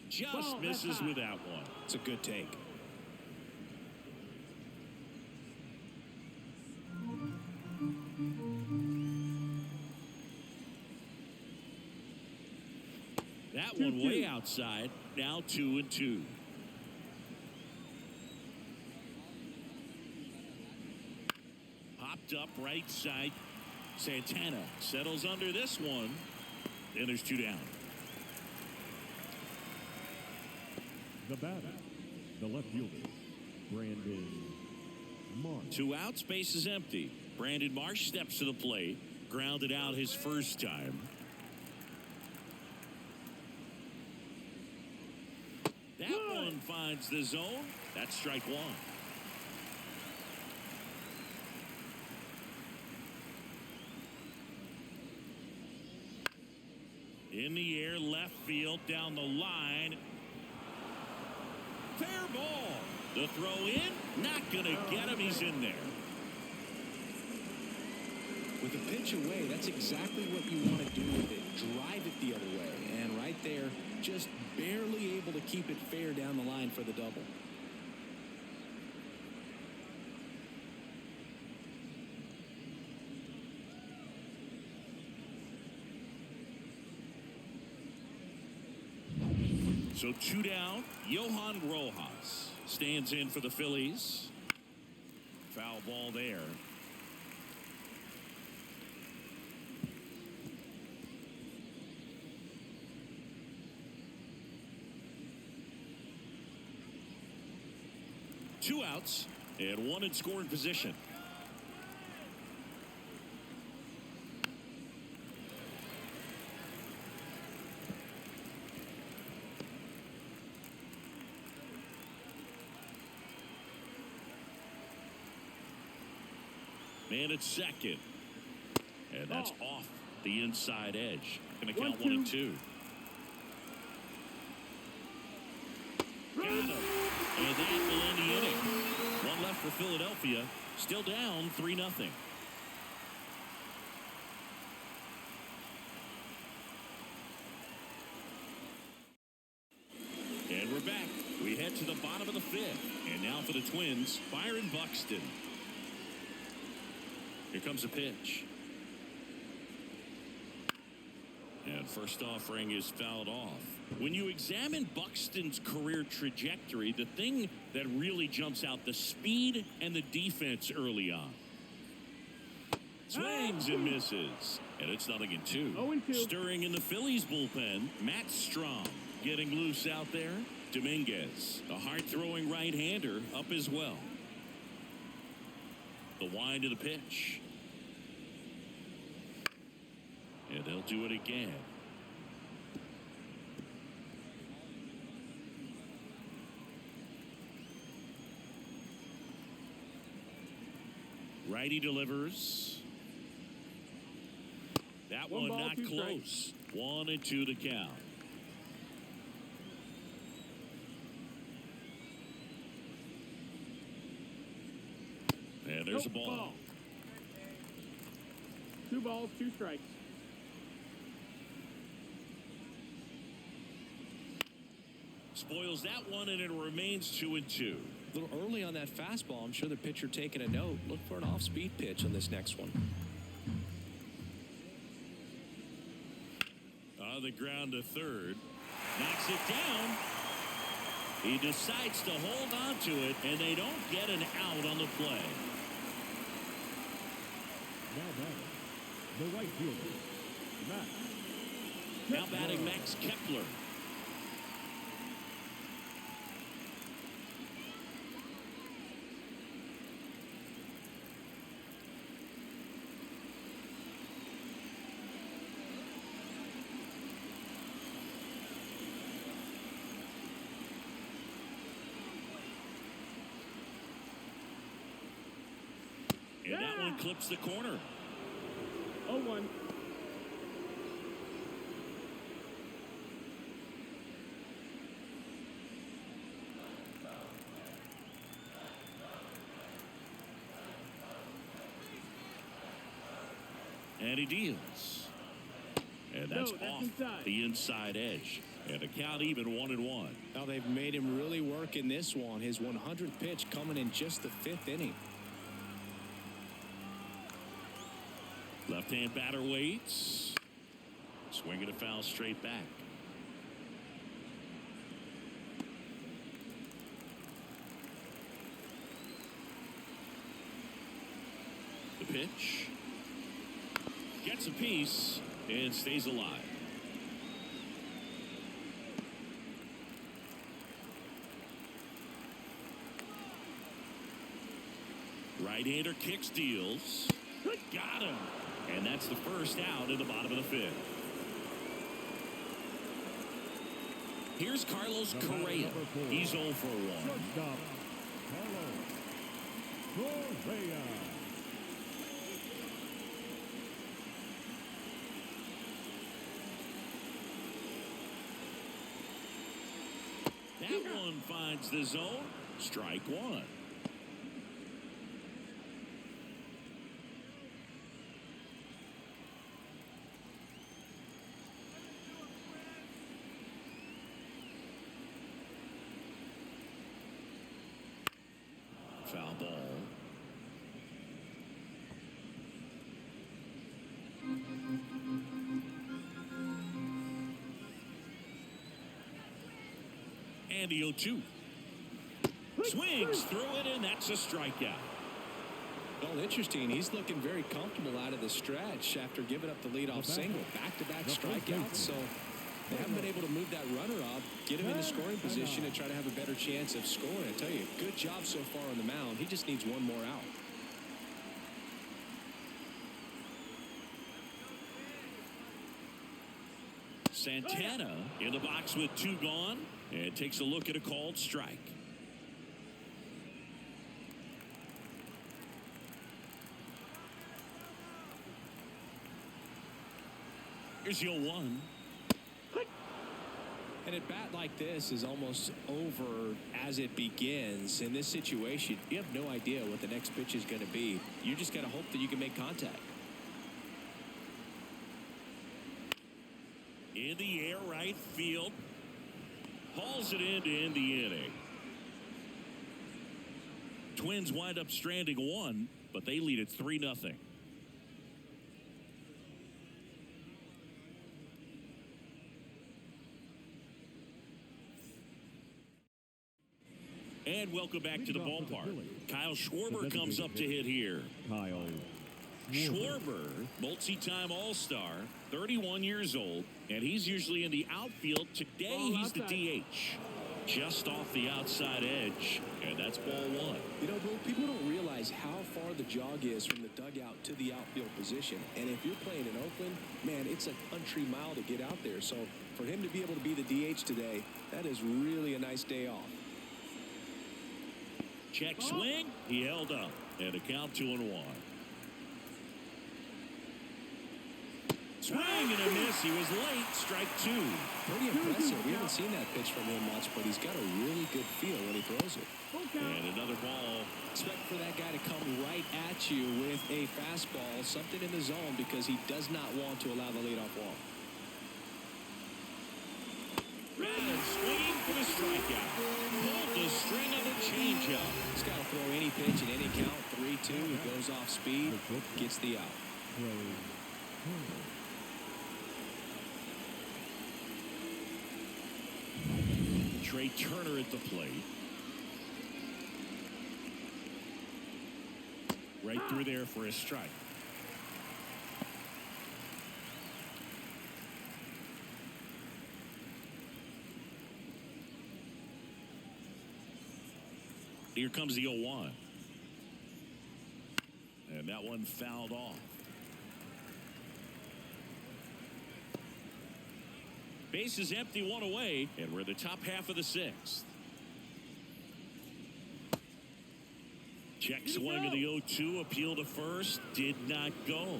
[SPEAKER 1] Just misses with that one.
[SPEAKER 2] It's a good take.
[SPEAKER 1] That one way outside. Now 2-2. Popped up right side. Santana settles under this one. And there's 2 down.
[SPEAKER 4] The batter, the left fielder, Brandon Marsh.
[SPEAKER 1] 2 outs, base is empty. Brandon Marsh steps to the plate. Grounded out his first time. That one finds the zone. That's strike 1. In the air, left field, down the line. Fair ball. The throw in, not going to get him. He's in there.
[SPEAKER 2] With a pitch away, that's exactly what you want to do with it. Drive it the other way. And right there, just barely able to keep it fair down the line for the double.
[SPEAKER 1] So 2 down. Johan Rojas stands in for the Phillies. Foul ball there. Two outs and one in scoring position. Man at second. And that's off the inside edge. Going to count 1 and 2. Got him. And that will end the inning. One left for Philadelphia. Still down 3-0. And we're back. We head to the bottom of the 5th. And now for the Twins, Byron Buxton. Here comes a pitch. And first offering is fouled off. When you examine Buxton's career trajectory, the thing that really jumps out, the speed and the defense early on. Swings and misses. And it's 0-2.
[SPEAKER 3] 0-2.
[SPEAKER 1] Stirring in the Phillies bullpen, Matt Strong getting loose out there. Dominguez, a hard-throwing right-hander, up as well. The wind of the pitch. And they'll do it again. Righty delivers. That one not close. 1-2 to count. And there's a ball.
[SPEAKER 3] 2 balls, 2 strikes.
[SPEAKER 1] Spoils that one, and it remains 2-2.
[SPEAKER 2] A little early on that fastball. I'm sure the pitcher taking a note. Look for an off-speed pitch on this next one.
[SPEAKER 1] On the ground to third. Knocks it down. He decides to hold on to it, and they don't get an out on the play.
[SPEAKER 4] Now batting, the right fielder, Max.
[SPEAKER 1] Now batting Max Kepler. And that one clips the corner.
[SPEAKER 3] 0-1.
[SPEAKER 1] And he deals. And that's off the inside edge. And a count even 1-1.
[SPEAKER 2] Now they've made him really work in this one. His 100th pitch coming in just the 5th inning.
[SPEAKER 1] Left-hand batter waits. Swinging a foul straight back. The pitch. Gets a piece and stays alive. Right-hander kicks, deals. Got him. And that's the first out in the bottom of the 5th. Here's Carlos Correa. He's 0 for 1.
[SPEAKER 4] Shortstop, Carlos Correa.
[SPEAKER 1] That one finds the zone. Strike 1. Foul ball. And the 0-2. Swings through it, and that's a strikeout.
[SPEAKER 2] Well, interesting. He's looking very comfortable out of the stretch after giving up the leadoff single. Back-to-back strikeouts, so they haven't been able to move that runner up, get him in the scoring position, and try to have a better chance of scoring. I tell you, good job so far on the mound. He just needs one more out.
[SPEAKER 1] Santana in the box with 2 gone, and takes a look at a called strike. Here's the 0-1.
[SPEAKER 2] And a bat like this is almost over as it begins. In this situation, you have no idea what the next pitch is going to be. You just got to hope that you can make contact.
[SPEAKER 1] In the air, right field. Hauls it in to end the inning. Twins wind up stranding 1, but they lead it 3-0. And welcome back to the ballpark. Kyle Schwarber comes up to hit here.
[SPEAKER 4] Kyle
[SPEAKER 1] Schwarber, multi-time All-Star, 31 years old, and he's usually in the outfield. Today, he's the DH. Just off the outside edge, and that's ball 1.
[SPEAKER 2] You know, Bill, people don't realize how far the jog is from the dugout to the outfield position. And if you're playing in Oakland, man, it's a country mile to get out there. So for him to be able to be the DH today, that is really a nice day off.
[SPEAKER 1] Check swing. He held up, and a count 2-1. Swing and a miss. He was late. Strike 2.
[SPEAKER 2] Pretty impressive. We haven't seen that pitch from him much, but he's got a really good feel when he throws it.
[SPEAKER 1] And another ball.
[SPEAKER 2] Expect for that guy to come right at you with a fastball, something in the zone, because he does not want to allow the leadoff walk.
[SPEAKER 1] And swinging for the strikeout. Pulled the string of the changeup.
[SPEAKER 2] He's got to throw any pitch in any count. 3-2. He goes off speed, gets the out.
[SPEAKER 1] Trey Turner at the plate. Right through there for a strike. Here comes the 0-1. And that one fouled off. Base is empty, 1 away, and we're in the top half of the 6th. Check swing of the 0-2, appeal to first, did not go.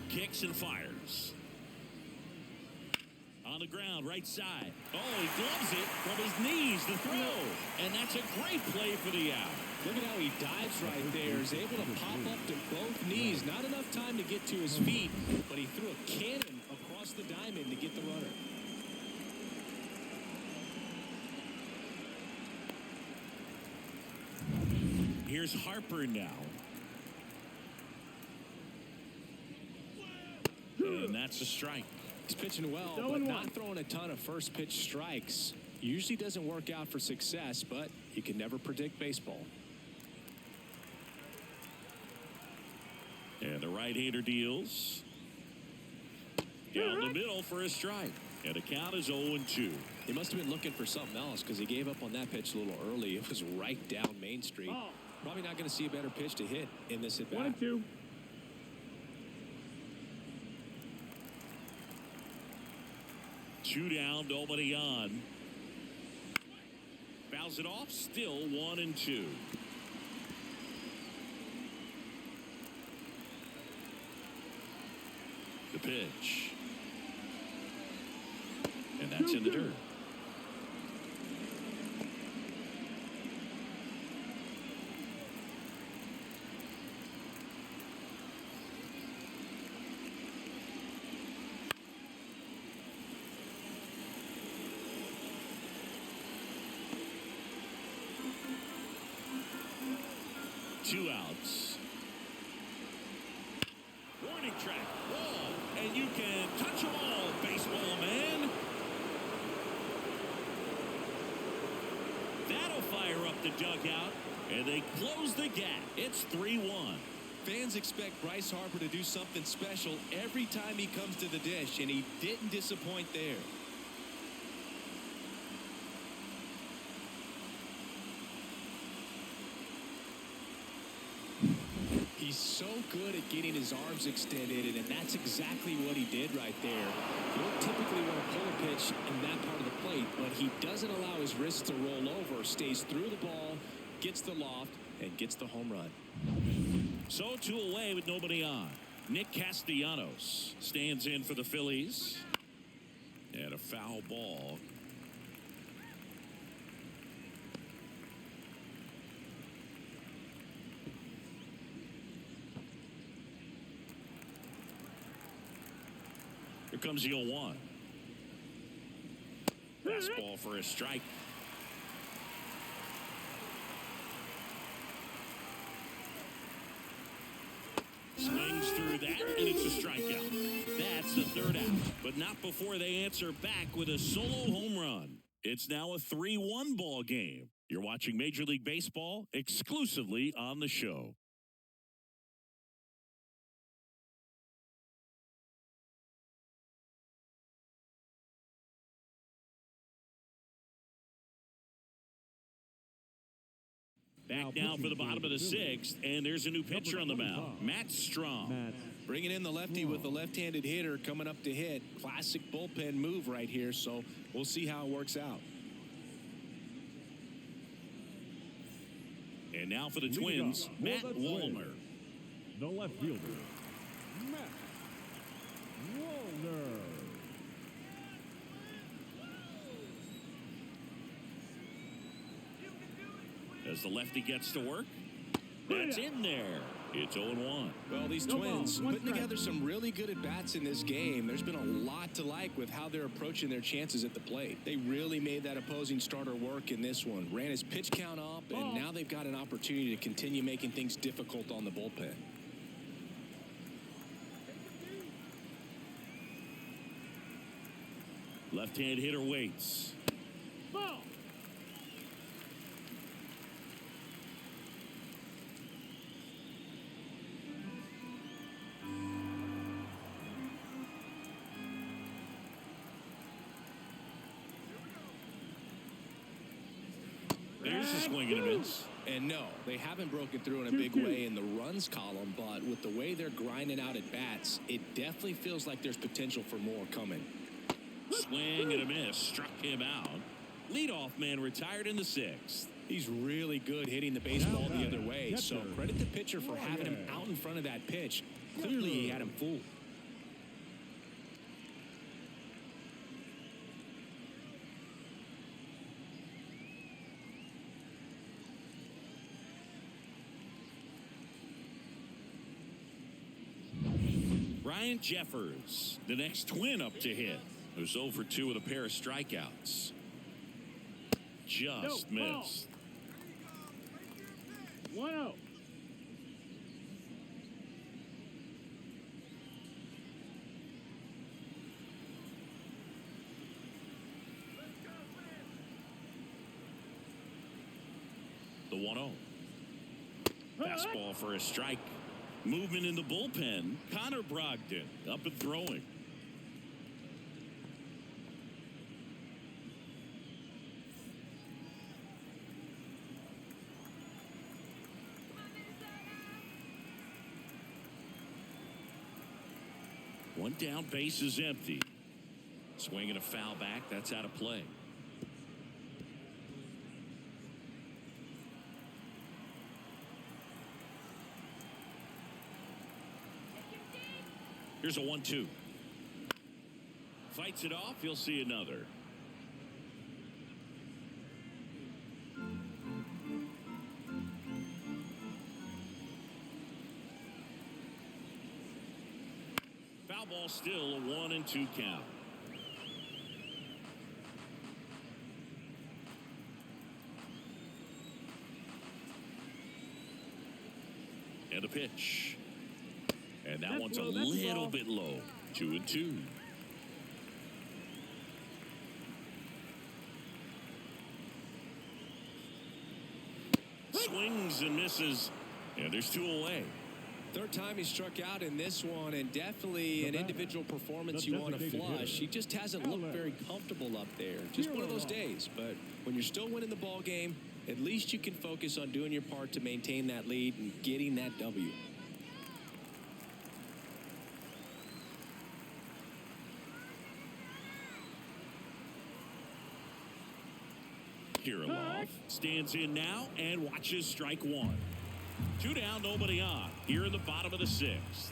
[SPEAKER 1] Kicks and fires. On the ground, right side. Oh, he gloves it from his knees, the throw. And that's a great play for the out.
[SPEAKER 2] Look at how he dives right there. He's able to pop up to both knees. Not enough time to get to his feet, but he threw a cannon across the diamond to get the runner.
[SPEAKER 1] Here's Harper now. And that's a strike.
[SPEAKER 2] He's pitching well, but not throwing a ton of first pitch strikes. Usually doesn't work out for success, but you can never predict baseball.
[SPEAKER 1] And the right-hander deals. Down the middle for a strike. And the count is 0-2.
[SPEAKER 2] He must have been looking for something else because he gave up on that pitch a little early. It was right down Main Street. Probably not going to see a better pitch to hit in this at-bat.
[SPEAKER 3] 1-2.
[SPEAKER 1] Two down, nobody on. Fouls it off, still 1-2. The pitch. And that's in the dirt. 2 outs. Warning track, wall, and you can touch them all, baseball man. That'll fire up the dugout, and they close the gap. It's 3-1.
[SPEAKER 2] Fans expect Bryce Harper to do something special every time he comes to the dish, and he didn't disappoint there. He's so good at getting his arms extended, and that's exactly what he did right there. You don't typically want to pull a pitch in that part of the plate, but he doesn't allow his wrists to roll over, stays through the ball, gets the loft, and gets the home run.
[SPEAKER 1] So 2 away with nobody on. Nick Castellanos stands in for the Phillies. And a foul ball. Here comes the 0-1. Fastball for a strike. Swings through that, and it's a strikeout. That's the 3rd out, but not before they answer back with a solo home run. It's now a 3-1 ball game. You're watching Major League Baseball exclusively on the show. Back now for the bottom of the 6th, and there's a new pitcher on the mound, Matt Strong.
[SPEAKER 2] Bringing in the lefty with the left-handed hitter coming up to hit. Classic bullpen move right here, so we'll see how it works out.
[SPEAKER 1] And now for the Twins, Matt Wallner.
[SPEAKER 4] The left fielder, Matt Wallner.
[SPEAKER 1] As the lefty gets to work, that's in there. It's 0-1.
[SPEAKER 2] Well, these Twins putting together some really good at-bats in this game. There's been a lot to like with how they're approaching their chances at the plate. They really made that opposing starter work in this one. Ran his pitch count up, and now they've got an opportunity to continue making things difficult on the bullpen.
[SPEAKER 1] Left-hand hitter waits.
[SPEAKER 3] Ball.
[SPEAKER 1] There's a swing and a miss.
[SPEAKER 2] And no, they haven't broken through in a big way in the runs column, but with the way they're grinding out at bats, it definitely feels like there's potential for more coming.
[SPEAKER 1] Swing and a miss. Struck him out. Leadoff man retired in the 6th.
[SPEAKER 2] He's really good hitting the baseball the other way, so credit the pitcher for having him out in front of that pitch. Clearly, he had him fooled.
[SPEAKER 1] Ryan Jeffers, the next Twin up to hit. Who's 0 for 2 with a pair of strikeouts. Just missed.
[SPEAKER 3] 1-0.
[SPEAKER 1] The 1-0. Fastball for a strike. Movement in the bullpen. Connor Brogdon up and throwing. One down, base is empty. Swinging a foul back. That's out of play. Here's a 1-2. Fights it off. You'll see another. Foul ball still, a 1-2 count. And the pitch. And that
[SPEAKER 3] That's
[SPEAKER 1] one's
[SPEAKER 3] low,
[SPEAKER 1] a
[SPEAKER 3] that's
[SPEAKER 1] little
[SPEAKER 3] ball.
[SPEAKER 1] bit low. 2-2. Swings and misses. And there's 2 away.
[SPEAKER 2] Third time he struck out in this one, and definitely an individual performance you want to flush. He just hasn't looked very comfortable up there. Just one of those days. But when you're still winning the ball game, at least you can focus on doing your part to maintain that lead and getting that W.
[SPEAKER 1] Kirilov stands in now and watches strike 1. 2 down, nobody on. Here in the bottom of the 6th.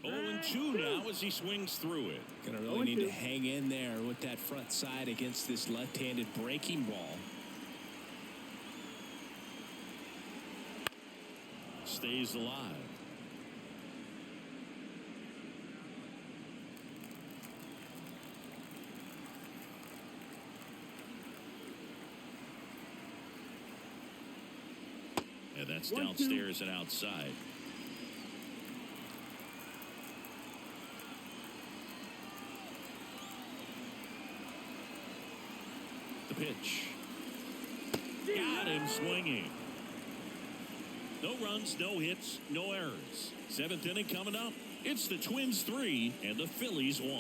[SPEAKER 1] 0-2 now as he swings through it.
[SPEAKER 2] Gonna really need to hang in there with that front side against this left-handed breaking ball.
[SPEAKER 1] Stays alive. And that's downstairs and outside. The pitch. Got him swinging. No runs, no hits, no errors. 7th inning coming up. It's the Twins 3 and the Phillies 1.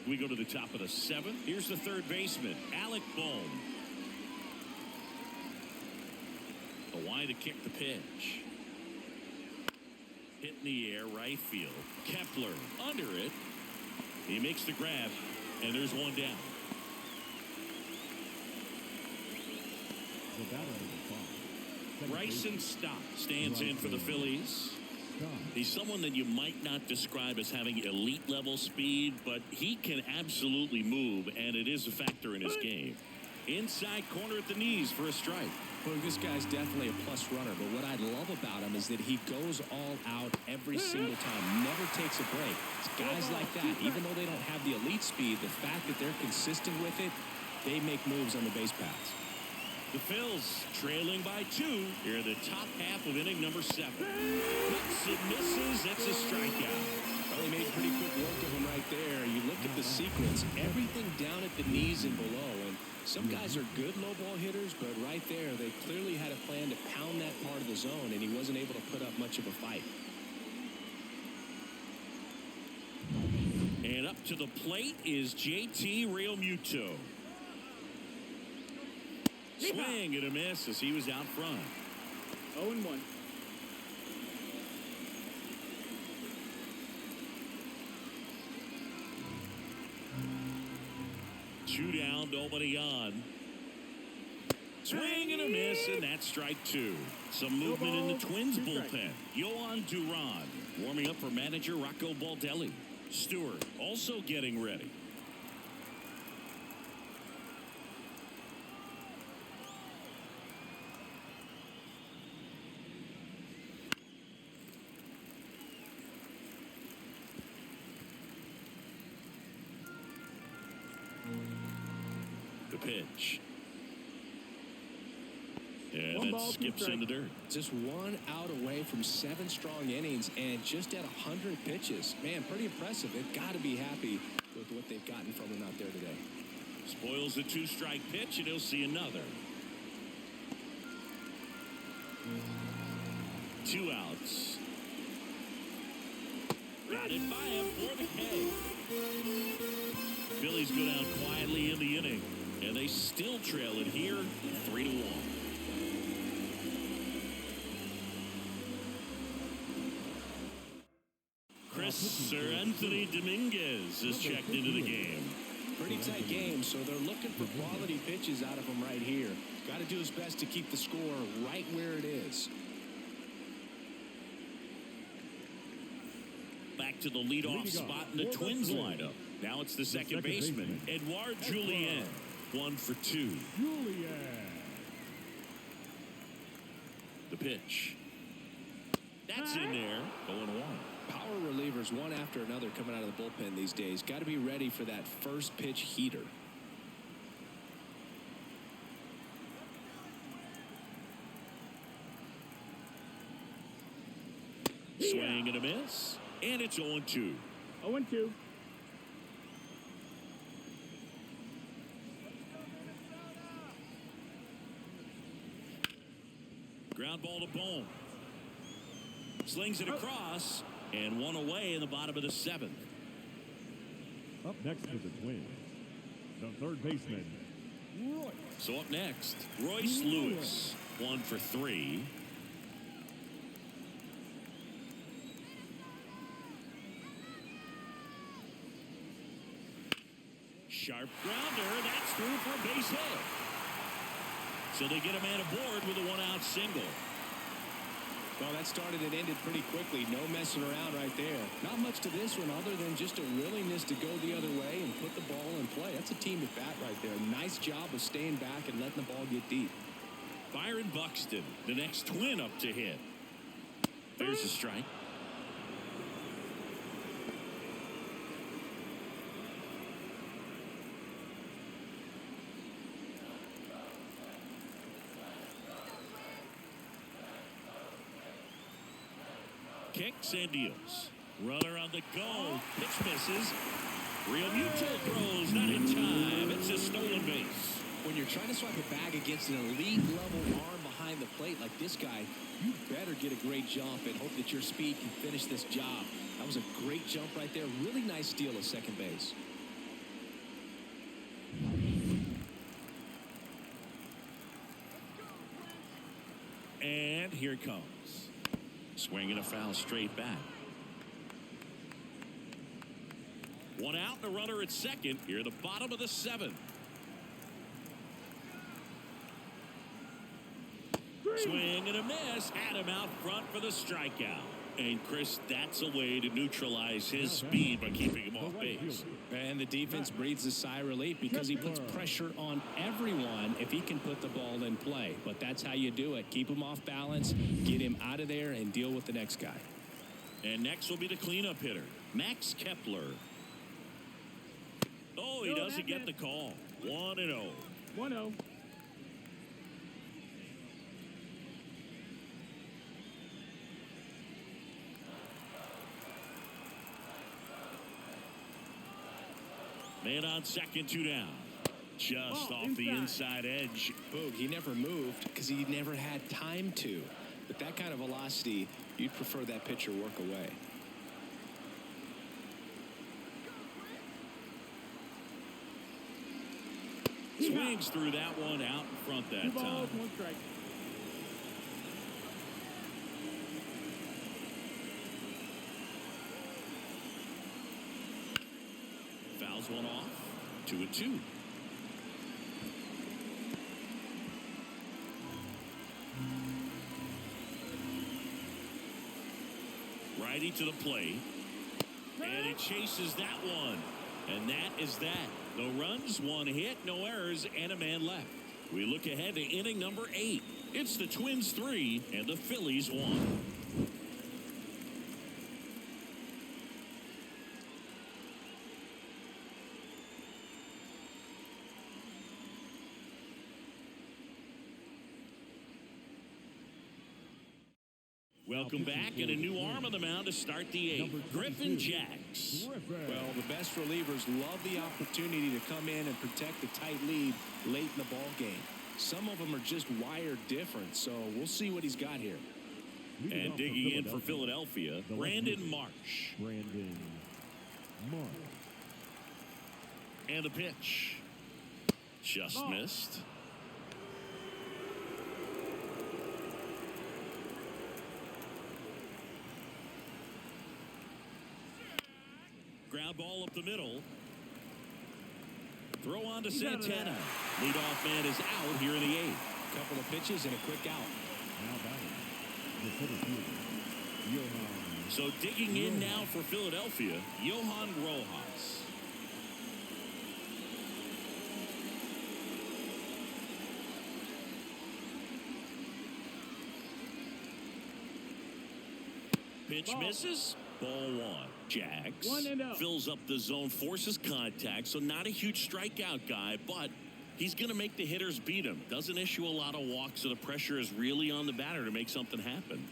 [SPEAKER 1] We go to the top of the 7th. Here's the third baseman, Alec Bohm. A wide to kick the pitch. Hit in the air, right field. Kepler under it. He makes the grab, and there's 1 down. Bryson Stott stands in for the Phillies. He's someone that you might not describe as having elite level speed, but he can absolutely move, and it is a factor in his game. Inside corner at the knees for a strike.
[SPEAKER 2] Well, this guy's definitely a plus runner, but what I love about him is that he goes all out every single time, never takes a break. It's guys like that, even though they don't have the elite speed, the fact that they're consistent with it, they make moves on the base paths.
[SPEAKER 1] The Phils trailing by 2 here in the top half of inning number 7. Hits and misses. That's a strikeout.
[SPEAKER 2] Well, he made pretty quick work of him right there. You look at the sequence, everything down at the knees and below. And some guys are good low ball hitters, but right there, they clearly had a plan to pound that part of the zone, and he wasn't able to put up much of a fight.
[SPEAKER 1] And up to the plate is JT Realmuto. Swing and a miss as he was out front.
[SPEAKER 3] 0-1.
[SPEAKER 1] Two down, nobody on. Swing and a miss, and that's strike 2. Some movement in the Twins bullpen. Yohan Duran warming up for manager Rocco Baldelli. Stewart also getting ready. The pitch. And that skips in the dirt.
[SPEAKER 2] Just 1 out away from 7 strong innings and just at 100 pitches. Man, pretty impressive. They've got to be happy with what they've gotten from him out there today.
[SPEAKER 1] Spoils a 2-strike pitch, and he'll see another. 2 outs. Got it by him for the K. Phillies go down quietly in the inning, and they still trail it here 3-1. Sir Anthony Dominguez is checked into the game.
[SPEAKER 2] Pretty tight game, so they're looking for quality pitches out of him right here. Got to do his best to keep the score right where it is.
[SPEAKER 1] Back to the leadoff spot in the Twins lineup. Now it's the second baseman, Edouard Julien. 1 for 2. The pitch. That's in there. 0-1.
[SPEAKER 2] Power relievers one after another coming out of the bullpen these days. Got to be ready for that first pitch heater.
[SPEAKER 1] Swing and a miss. And it's 0-2.
[SPEAKER 3] 0-2.
[SPEAKER 1] Ground ball to Bohm. Slings it across. And one away in the bottom of the 7th.
[SPEAKER 4] Up next for the Twins, the third baseman, Roy.
[SPEAKER 1] So up next, Royce Lewis. 1 for 3. Sharp grounder. That's through for a base hit. So they get a man aboard with a one-out single.
[SPEAKER 2] Well, that started and ended pretty quickly. No messing around right there. Not much to this one other than just a willingness to go the other way and put the ball in play. That's a team at bat right there. Nice job of staying back and letting the ball get deep.
[SPEAKER 1] Byron Buxton, the next Twin up to hit. There's a strike. Kicks and deals. Runner on the go. Pitch misses. Real Muto throws. Not in time. It's a stolen base.
[SPEAKER 2] When you're trying to swipe a bag against an elite level arm behind the plate like this guy, you better get a great jump and hope that your speed can finish this job. That was a great jump right there. Really nice steal at second base.
[SPEAKER 1] And here it comes. Swinging a foul straight back. One out and a runner at second. Here at the bottom of the 7th. Swing and a miss. Had him out front for the strikeout. And Chris, that's a way to neutralize his speed by keeping him off base.
[SPEAKER 2] And the defense breathes a sigh of relief because he puts pressure on everyone if he can put the ball in play. But that's how you do it. Keep him off balance, get him out of there, and deal with the next guy.
[SPEAKER 1] And next will be the cleanup hitter, Max Kepler. Oh, he doesn't get the call. 1-0.
[SPEAKER 3] 1-0.
[SPEAKER 1] Man on second, 2 down. Just off the inside edge.
[SPEAKER 2] Boog, he never moved because he never had time to. With that kind of velocity, you'd prefer that pitcher work away.
[SPEAKER 1] Swings through that one out in front that
[SPEAKER 3] 2 balls,
[SPEAKER 1] time.
[SPEAKER 3] 1 strike.
[SPEAKER 1] Fouls one off. 2-2. Righty to the plate. And he chases that one. And that is that. No runs, 1 hit, no errors, and a man left. We look ahead to inning number 8. It's the Twins 3 and the Phillies 1. Welcome back, and a new arm on the mound to start the 8th. Griffin Jacks.
[SPEAKER 2] Well, the best relievers love the opportunity to come in and protect the tight lead late in the ball game. Some of them are just wired different, so we'll see what he's got here.
[SPEAKER 1] And digging in for Philadelphia, Brandon Marsh.
[SPEAKER 4] Brandon Marsh.
[SPEAKER 1] And the pitch. Just missed. Ground ball up the middle. Throw on to Santana. Leadoff man is out here in the 8th.
[SPEAKER 2] Couple of pitches and a quick out.
[SPEAKER 4] Now batting, the center fielder, Johan.
[SPEAKER 1] So digging in now for Philadelphia, Johan Rojas. Pitch misses. Ball one. Jax
[SPEAKER 3] 1-0.
[SPEAKER 1] fills up the zone, forces contact, so not a huge strikeout guy, but he's going to make the hitters beat him. Doesn't issue a lot of walks, so the pressure is really on the batter to make something happen.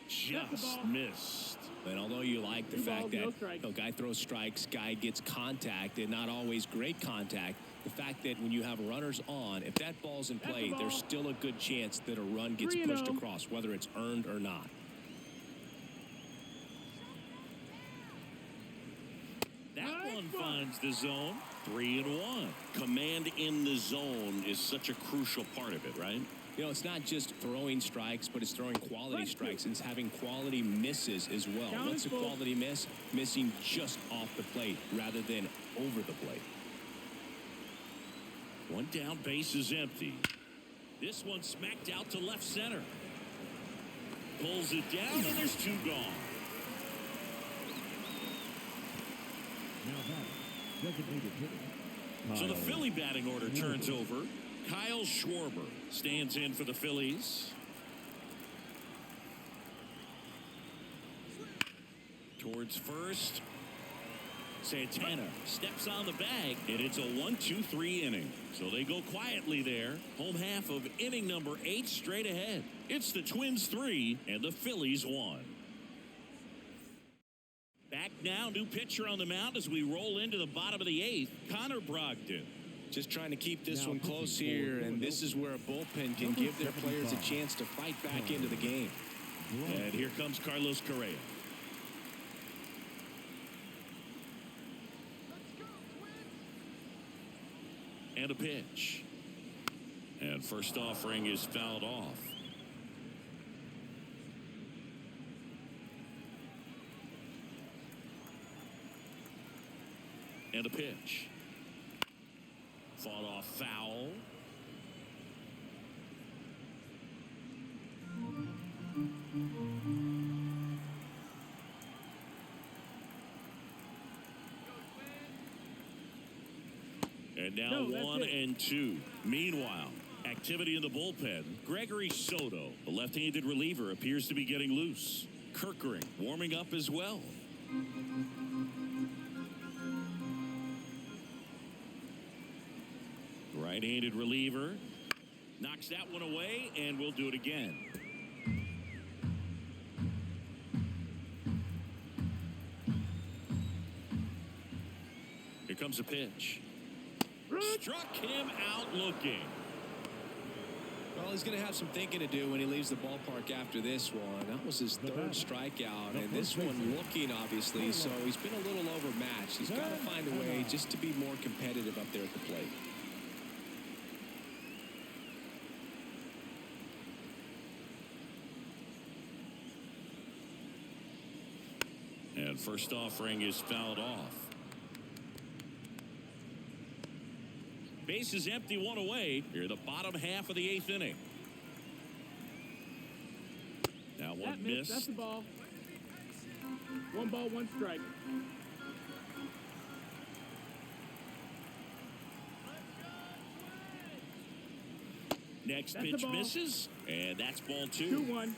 [SPEAKER 1] Just missed.
[SPEAKER 2] And although you like the
[SPEAKER 3] Two
[SPEAKER 2] fact
[SPEAKER 3] balls,
[SPEAKER 2] that
[SPEAKER 3] no strikes.
[SPEAKER 2] guy throws strikes, guy gets contact, and not always great contact, the fact that when you have runners on, if that ball's in play,
[SPEAKER 3] ball.
[SPEAKER 2] there's still a good chance that a run gets
[SPEAKER 3] 3-0.
[SPEAKER 2] pushed across, whether it's earned or not.
[SPEAKER 1] That one finds the zone. 3-1. Command in the zone is such a crucial part of it, right?
[SPEAKER 2] You know, it's not just throwing strikes, but it's throwing quality strikes, and it's having quality misses as well.
[SPEAKER 3] Count
[SPEAKER 2] What's a
[SPEAKER 3] is full.
[SPEAKER 2] quality miss? Missing just off the plate rather than over the plate.
[SPEAKER 1] One down, base is empty. This one smacked out to left center. Pulls it down, and there's two gone.
[SPEAKER 4] Now that designated hitter.
[SPEAKER 1] So the
[SPEAKER 4] Kyle
[SPEAKER 1] Philly batting order
[SPEAKER 4] Schwarber.
[SPEAKER 1] turns over. Kyle Schwarber stands in for the Phillies. Towards first. Santana steps on the bag, and it's a 1-2-3 inning. So they go quietly there. Home half of inning number 8 straight ahead. It's the Twins 3 and the Phillies 1. Back now, new pitcher on the mound as we roll into the bottom of the 8th, Connor Brogdon.
[SPEAKER 2] Just trying to keep this
[SPEAKER 4] Now
[SPEAKER 2] one
[SPEAKER 4] pitching
[SPEAKER 2] close
[SPEAKER 4] for
[SPEAKER 2] here, and
[SPEAKER 4] Philadelphia.
[SPEAKER 2] this is where a bullpen can
[SPEAKER 4] Number
[SPEAKER 2] give their players a
[SPEAKER 4] 75.
[SPEAKER 2] chance to fight back into the game.
[SPEAKER 1] And here comes Carlos Correa. And a pitch. And first offering is fouled off. And a pitch. Fought off foul. And now
[SPEAKER 3] No, that's
[SPEAKER 1] 1
[SPEAKER 3] it.
[SPEAKER 1] and 2. Meanwhile, activity in the bullpen. Gregory Soto, the left-handed reliever, appears to be getting loose. Kirkering warming up as well. Right-handed reliever knocks that one away, and we'll do it again. Here comes a pitch. Struck him out looking.
[SPEAKER 2] Well, he's going to have some thinking to do when he leaves the ballpark after this one. That was his third strikeout, and this one looking, obviously, so he's been a little overmatched. He's got to find a way just to be more competitive up there at the plate.
[SPEAKER 1] And first offering is fouled off. Base is empty, one away. Here, the bottom half of the 8th inning. Now one
[SPEAKER 3] That missed. That's
[SPEAKER 1] missed.
[SPEAKER 3] the ball. 1 ball, 1 strike.
[SPEAKER 1] Next
[SPEAKER 3] That's the
[SPEAKER 1] pitch
[SPEAKER 3] ball.
[SPEAKER 1] misses, and that's ball 2.
[SPEAKER 3] 2-1.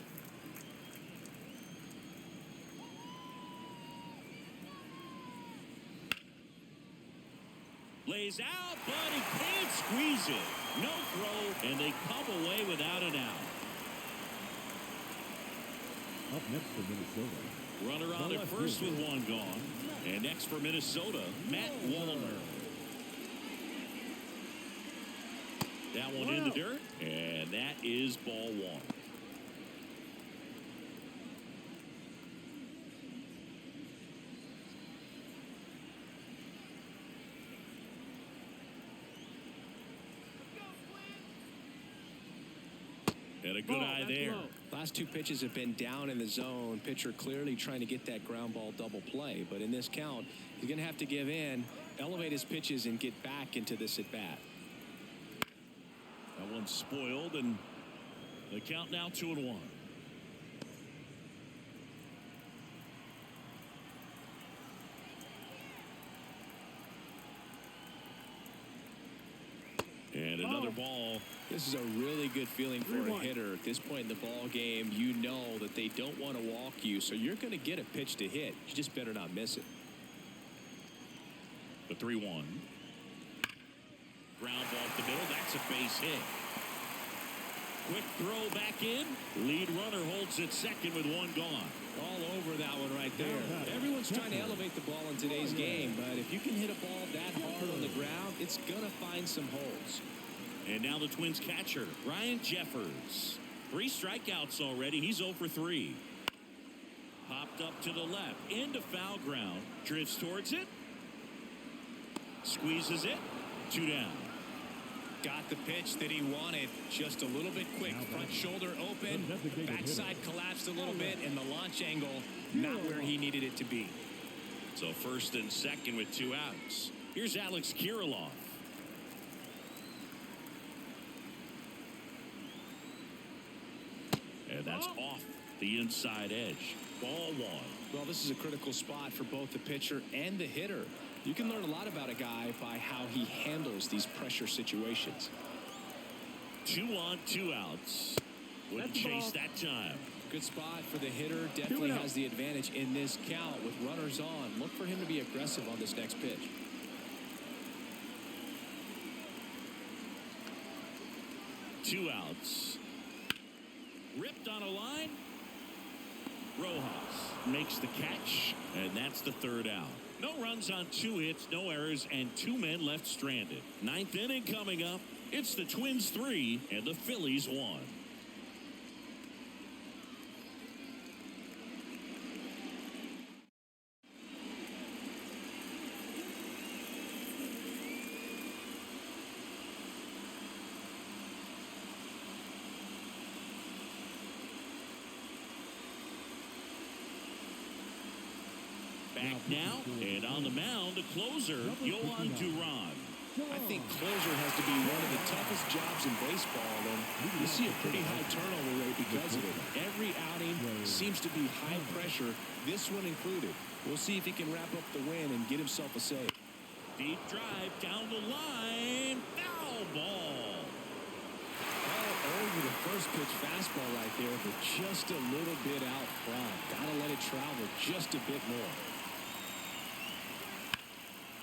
[SPEAKER 1] Lays out, but he can't squeeze it. No throw, and they come away without an out.
[SPEAKER 4] Up next for Minnesota.
[SPEAKER 1] Runner on at first with 1 gone. And next for Minnesota, Matt Wallner. That one in the dirt, and that is ball 1. And a good eye there.
[SPEAKER 2] Last 2 pitches have been down in the zone. Pitcher clearly trying to get that ground ball double play. But in this count, he's going to have to give in, elevate his pitches, and get back into this at bat.
[SPEAKER 1] That one's spoiled, and the count now 2-1. And another
[SPEAKER 2] another ball. This is a really good feeling for a hitter. At this point in the ball game, you know that they don't want to walk you, so you're going to get a pitch to hit. You just better not miss it.
[SPEAKER 1] The 3-1. Ground ball up the middle. That's a base hit. Quick throw back in. Lead runner holds it second with one gone.
[SPEAKER 2] All over that one right there. Everyone's trying to elevate the ball in today's game, but if you can hit a ball that hard on the ground, it's going to find some holes.
[SPEAKER 1] And now the Twins catcher, Ryan Jeffers. 3 strikeouts already. He's 0 for 3. Popped up to the left. Into foul ground. Drifts towards it. Squeezes it. 2 down.
[SPEAKER 2] Got the pitch that he wanted. Just a little bit quick. Front shoulder open. Backside collapsed a little bit. And the launch angle not where he needed it to be.
[SPEAKER 1] So first and second with 2 outs. Here's Alex Kirilloff. And that's off the inside edge. Ball 1.
[SPEAKER 2] Well, this is a critical spot for both the pitcher and the hitter. You can learn a lot about a guy by how he handles these pressure situations.
[SPEAKER 1] 2 on, 2 outs. Wouldn't chase that time.
[SPEAKER 2] Good spot for the hitter. Definitely has the advantage in this count with runners on. Look for him to be aggressive on this next pitch.
[SPEAKER 1] Two outs. Ripped on a line. Rojas makes the catch, and that's the 3rd out. No runs on 2 hits, no errors, and 2 men left stranded. 9th inning coming up. It's the Twins 3 and the Phillies 1. Back now, and on the mound, the closer, Yohan Duran.
[SPEAKER 2] I think closer has to be one of the toughest jobs in baseball, and you see a pretty high turnover rate because of it. Every outing seems to be high pressure, this one included. We'll see if he can wrap up the win and get himself a save.
[SPEAKER 1] Deep drive down the line, foul ball.
[SPEAKER 2] All over the first pitch fastball right there, but just a little bit out front. Gotta let it travel just a bit more.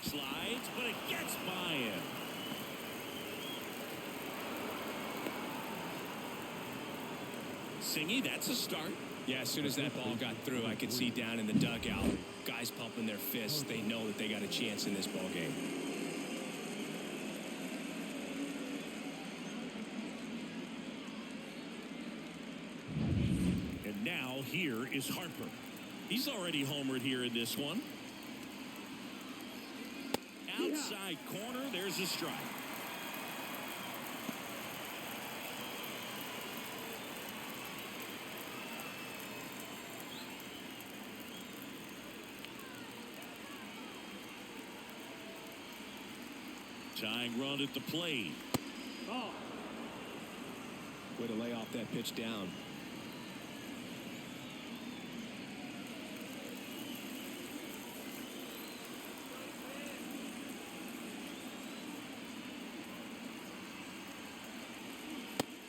[SPEAKER 1] Slides, but it gets by him. Singy, that's a start.
[SPEAKER 2] Yeah, as soon as that ball got through, I could see down in the dugout, guys pumping their fists. They know that they got a chance in this ball game.
[SPEAKER 1] And now here is Harper. He's already homered here in this one. Outside corner, there's a strike. Tying run at the plate.
[SPEAKER 2] Way to lay off that pitch down.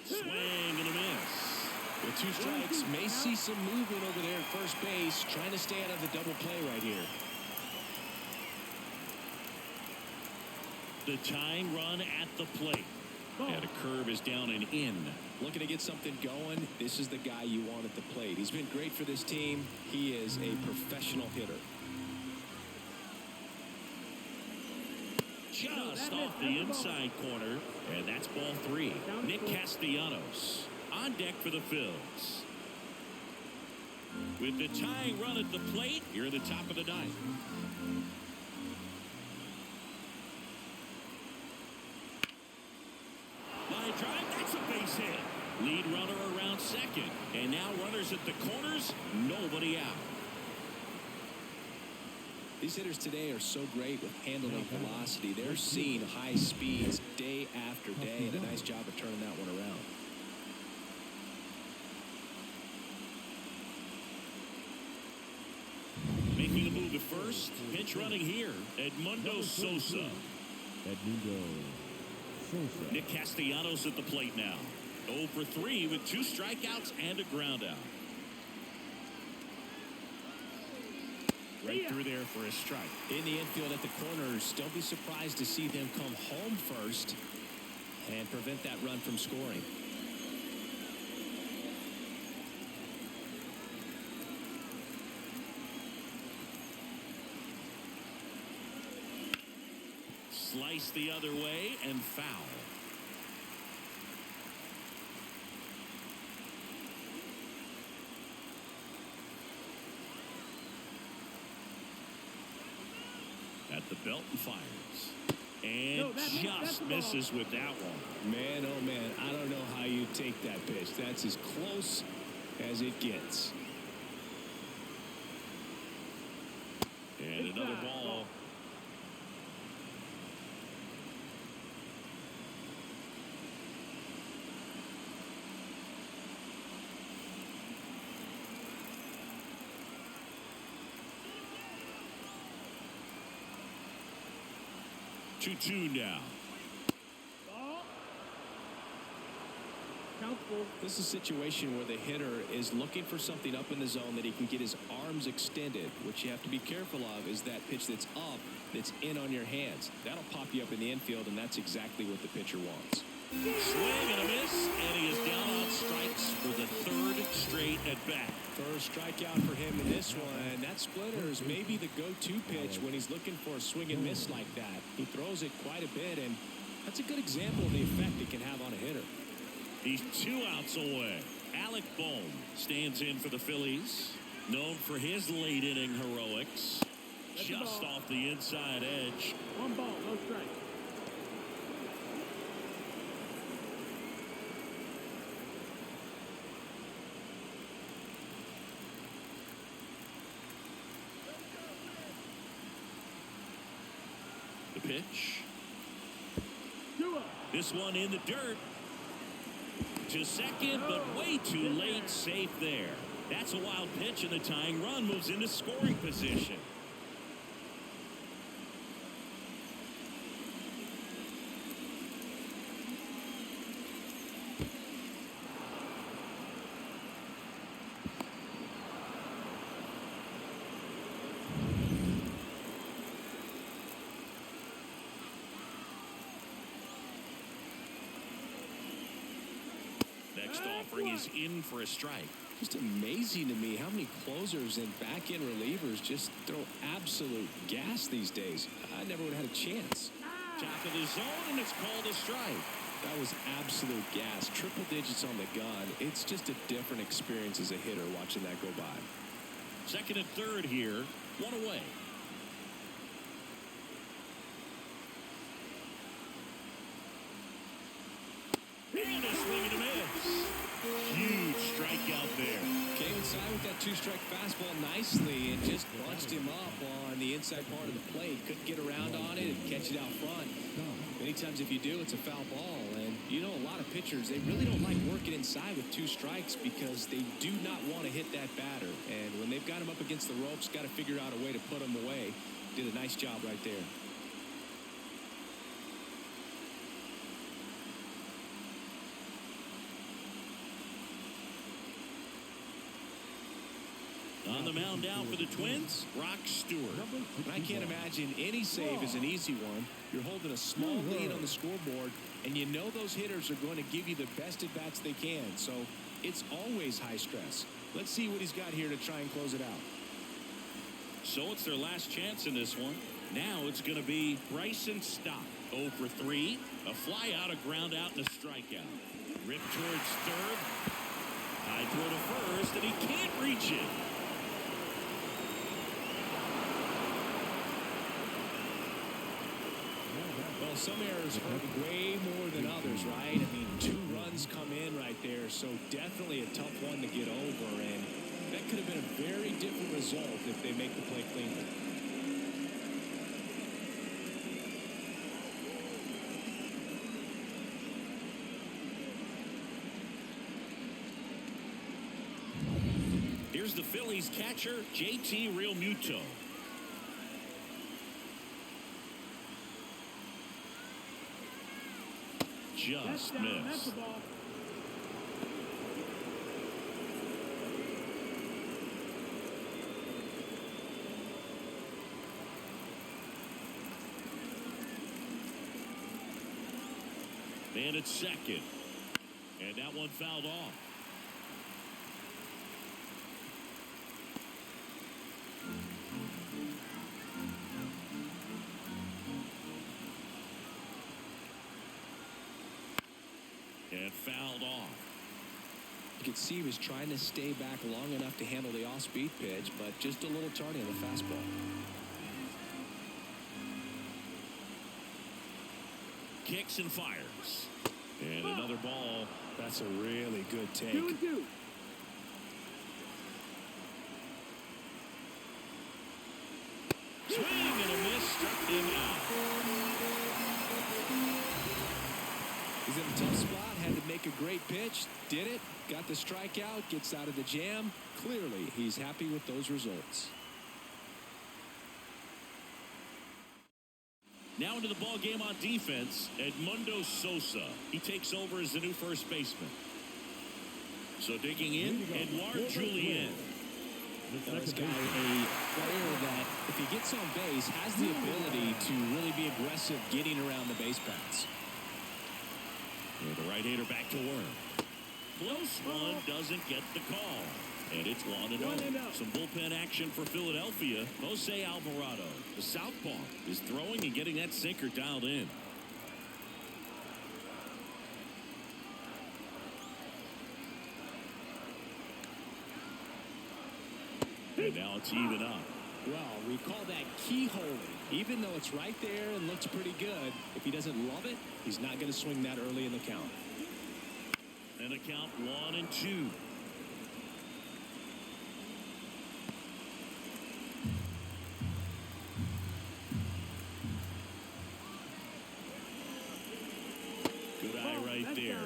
[SPEAKER 1] Swing and a miss.
[SPEAKER 2] With 2 strikes, may see some movement over there at first base, trying to stay out of the double play right here.
[SPEAKER 1] The tying run at the plate. And a curve is down and in.
[SPEAKER 2] Looking to get something going. This is the guy you want at the plate. He's been great for this team. He is a professional hitter.
[SPEAKER 1] Just off the inside corner. And that's ball 3. Nick Castellanos on deck for the Phils. With the tying run at the plate, here at the top of the 9th. Line drive, that's a base hit. Lead runner around second. And now runners at the corners, nobody out.
[SPEAKER 2] These hitters today are so great with handling velocity. They're seeing high speeds day after day, and a nice job of turning that one around.
[SPEAKER 1] Making a move at first. Pitch running here, Edmundo Sosa.
[SPEAKER 4] Edmundo Sosa.
[SPEAKER 1] Nick Castellanos at the plate now. 0 for 3 with 2 strikeouts and a ground out.
[SPEAKER 2] Right through there for a strike. In the infield at the corners, don't be surprised to see them come home first and prevent that run from scoring.
[SPEAKER 1] Slice the other way and foul. At the belt and fires. And just misses with that one.
[SPEAKER 2] Man, oh man, I don't know how you take that pitch. That's as close as it gets.
[SPEAKER 1] And another ball. Two now.
[SPEAKER 2] This is a situation where the hitter is looking for something up in the zone that he can get his arms extended. What you have to be careful of is that pitch that's up, that's in on your hands. That'll pop you up in the infield, and that's exactly what the pitcher wants.
[SPEAKER 1] Swing and a miss, and he is down on strikes for the 3rd straight at bat.
[SPEAKER 2] First strikeout for him in this one. That splitter is maybe the go-to pitch when he's looking for a swing and miss like that. He throws it quite a bit, and that's a good example of the effect it can have on a hitter.
[SPEAKER 1] He's 2 outs away. Alec Bohm stands in for the Phillies. Known for his late inning heroics. Just off the inside edge.
[SPEAKER 3] 1 ball, no strike.
[SPEAKER 1] The pitch. This one in the dirt. To second, but way too late. Safe there. That's a wild pitch, and the tying run moves into scoring position. Next offering is in for a strike.
[SPEAKER 2] Just amazing to me how many closers and back-end relievers just throw absolute gas these days. I never would have had a chance.
[SPEAKER 1] Top of the zone, and it's called a strike.
[SPEAKER 2] That was absolute gas. Triple digits on the gun. It's just a different experience as a hitter watching that go by.
[SPEAKER 1] 2nd and 3rd here. 1 away. And a swing and a miss. Huge strikeout there.
[SPEAKER 2] Came inside with that 2-strike fastball nicely and just bunched him up on the inside part of the plate. Couldn't get around on it and catch it out front. Many times if you do, it's a foul ball. And you know, a lot of pitchers, they really don't like working inside with 2 strikes because they do not want to hit that batter. And when they've got him up against the ropes, got to figure out a way to put him away. Did a nice job right there.
[SPEAKER 1] On the mound now for the Twins, Rock Stewart.
[SPEAKER 2] And I can't imagine any save is an easy one. You're holding a small lead on the scoreboard, and you know those hitters are going to give you the best at-bats they can. So it's always high stress. Let's see what he's got here to try and close it out.
[SPEAKER 1] So it's their last chance in this one. Now it's going to be Bryson Stott. 0 for 3. A fly out, a ground out, and a strikeout. Ripped towards 3rd. High throw to 1st, and he can't reach it.
[SPEAKER 2] Well, some errors hurt way more than others, right? I mean, 2 runs come in right there, so definitely a tough one to get over, and that could have been a very different result if they make the play cleanly.
[SPEAKER 1] Here's the Phillies catcher, JT Realmuto. just
[SPEAKER 3] That's
[SPEAKER 1] missed.
[SPEAKER 3] the ball.
[SPEAKER 1] And it's second. And that one fouled off. And fouled off.
[SPEAKER 2] You could see he was trying to stay back long enough to handle the off-speed pitch, but just a little tardy on the fastball.
[SPEAKER 1] Kicks and fires. And another ball.
[SPEAKER 2] That's a really good take.
[SPEAKER 3] 2-2.
[SPEAKER 1] Swing and a miss. Struck him out.
[SPEAKER 2] He's in a tough spot. Had to make a great pitch. Did it. Got the strikeout. Gets out of the jam. Clearly, he's happy with those results.
[SPEAKER 1] Now into the ball game on defense, Edmundo Sosa. He takes over as the new first baseman. So digging in, Edouard Julien.
[SPEAKER 2] This guy, a player that, if he gets on base, has the ability to really be aggressive getting around the base paths.
[SPEAKER 1] And the right-hander back to work. Close one, doesn't get the call. And it's 1-0. Some bullpen action for Philadelphia. Jose Alvarado, the southpaw, is throwing and getting that sinker dialed in. And now it's even up.
[SPEAKER 2] Well, we call that keyhole. Even though it's right there and looks pretty good, if he doesn't love it, he's not going to swing that early in the count.
[SPEAKER 1] And a count 1-2. Good eye right there.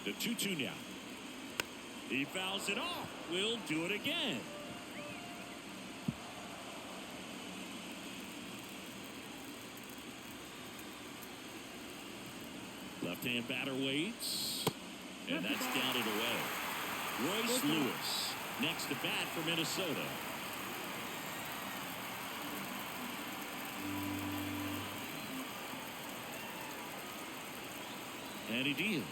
[SPEAKER 1] The 2-2 now. He fouls it off. We'll do it again. Left-hand batter waits. And that's down and away. Royce Lewis next to bat for Minnesota. And he deals.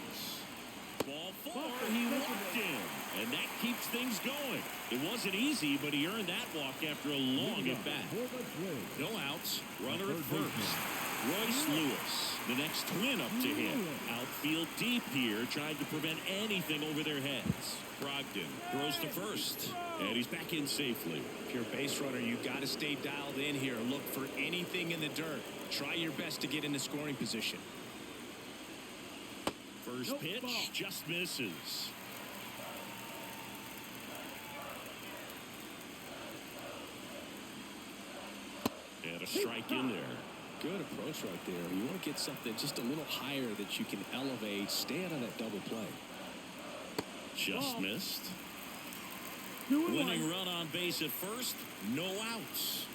[SPEAKER 1] Ball four, he walked in. And that keeps things going. It wasn't easy, but he earned that walk after a long at-bat. No outs, runner at first. Royce Lewis, the next twin up to him. Outfield deep here, trying to prevent anything over their heads. Brogdon throws to first, and he's back in safely.
[SPEAKER 2] If you're a base runner, you've got to stay dialed in here. Look for anything in the dirt. Try your best to get into scoring position.
[SPEAKER 1] First pitch just misses. And a strike in there.
[SPEAKER 2] Good approach right there. You want to get something just a little higher that you can elevate. Stay out of that double play.
[SPEAKER 1] Just missed.
[SPEAKER 3] 2-1.
[SPEAKER 1] Winning run on base at first. No outs.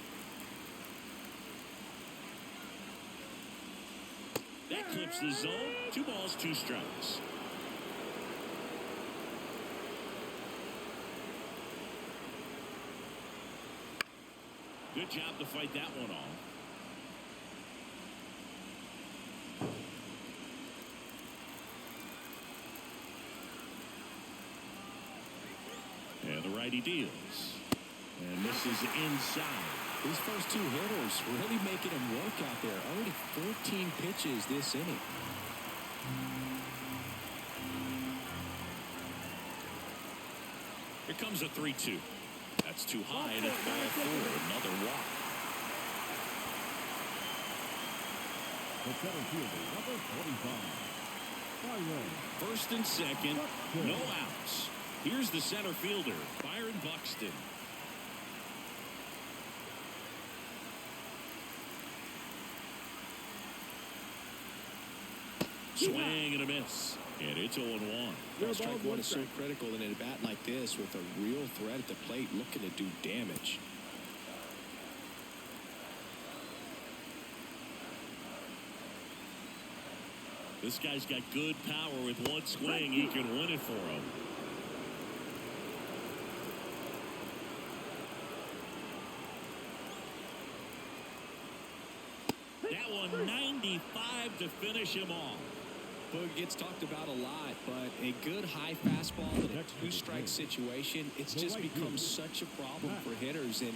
[SPEAKER 1] That clips the zone. 2 balls, 2 strikes. Good job to fight that one off. And the righty deals. And misses inside.
[SPEAKER 2] These first 2 hitters really making him work out there. Already 14 pitches this inning.
[SPEAKER 1] Here comes a 3-2. That's too high, and it's ball 4. Another walk.
[SPEAKER 4] The center fielder, number 45. Byron.
[SPEAKER 1] First and second, no outs. Here's the center fielder, Byron Buxton. Swing and a miss. And it's 0-1.
[SPEAKER 2] Strike one is so critical in a bat like this with a real threat at the plate looking to do damage.
[SPEAKER 1] This guy's got good power. With one swing, he can win it for him. That one 95 to finish him off.
[SPEAKER 2] Boog gets talked about a lot, but a good high fastball in a two-strike situation, it's just become such a problem for hitters in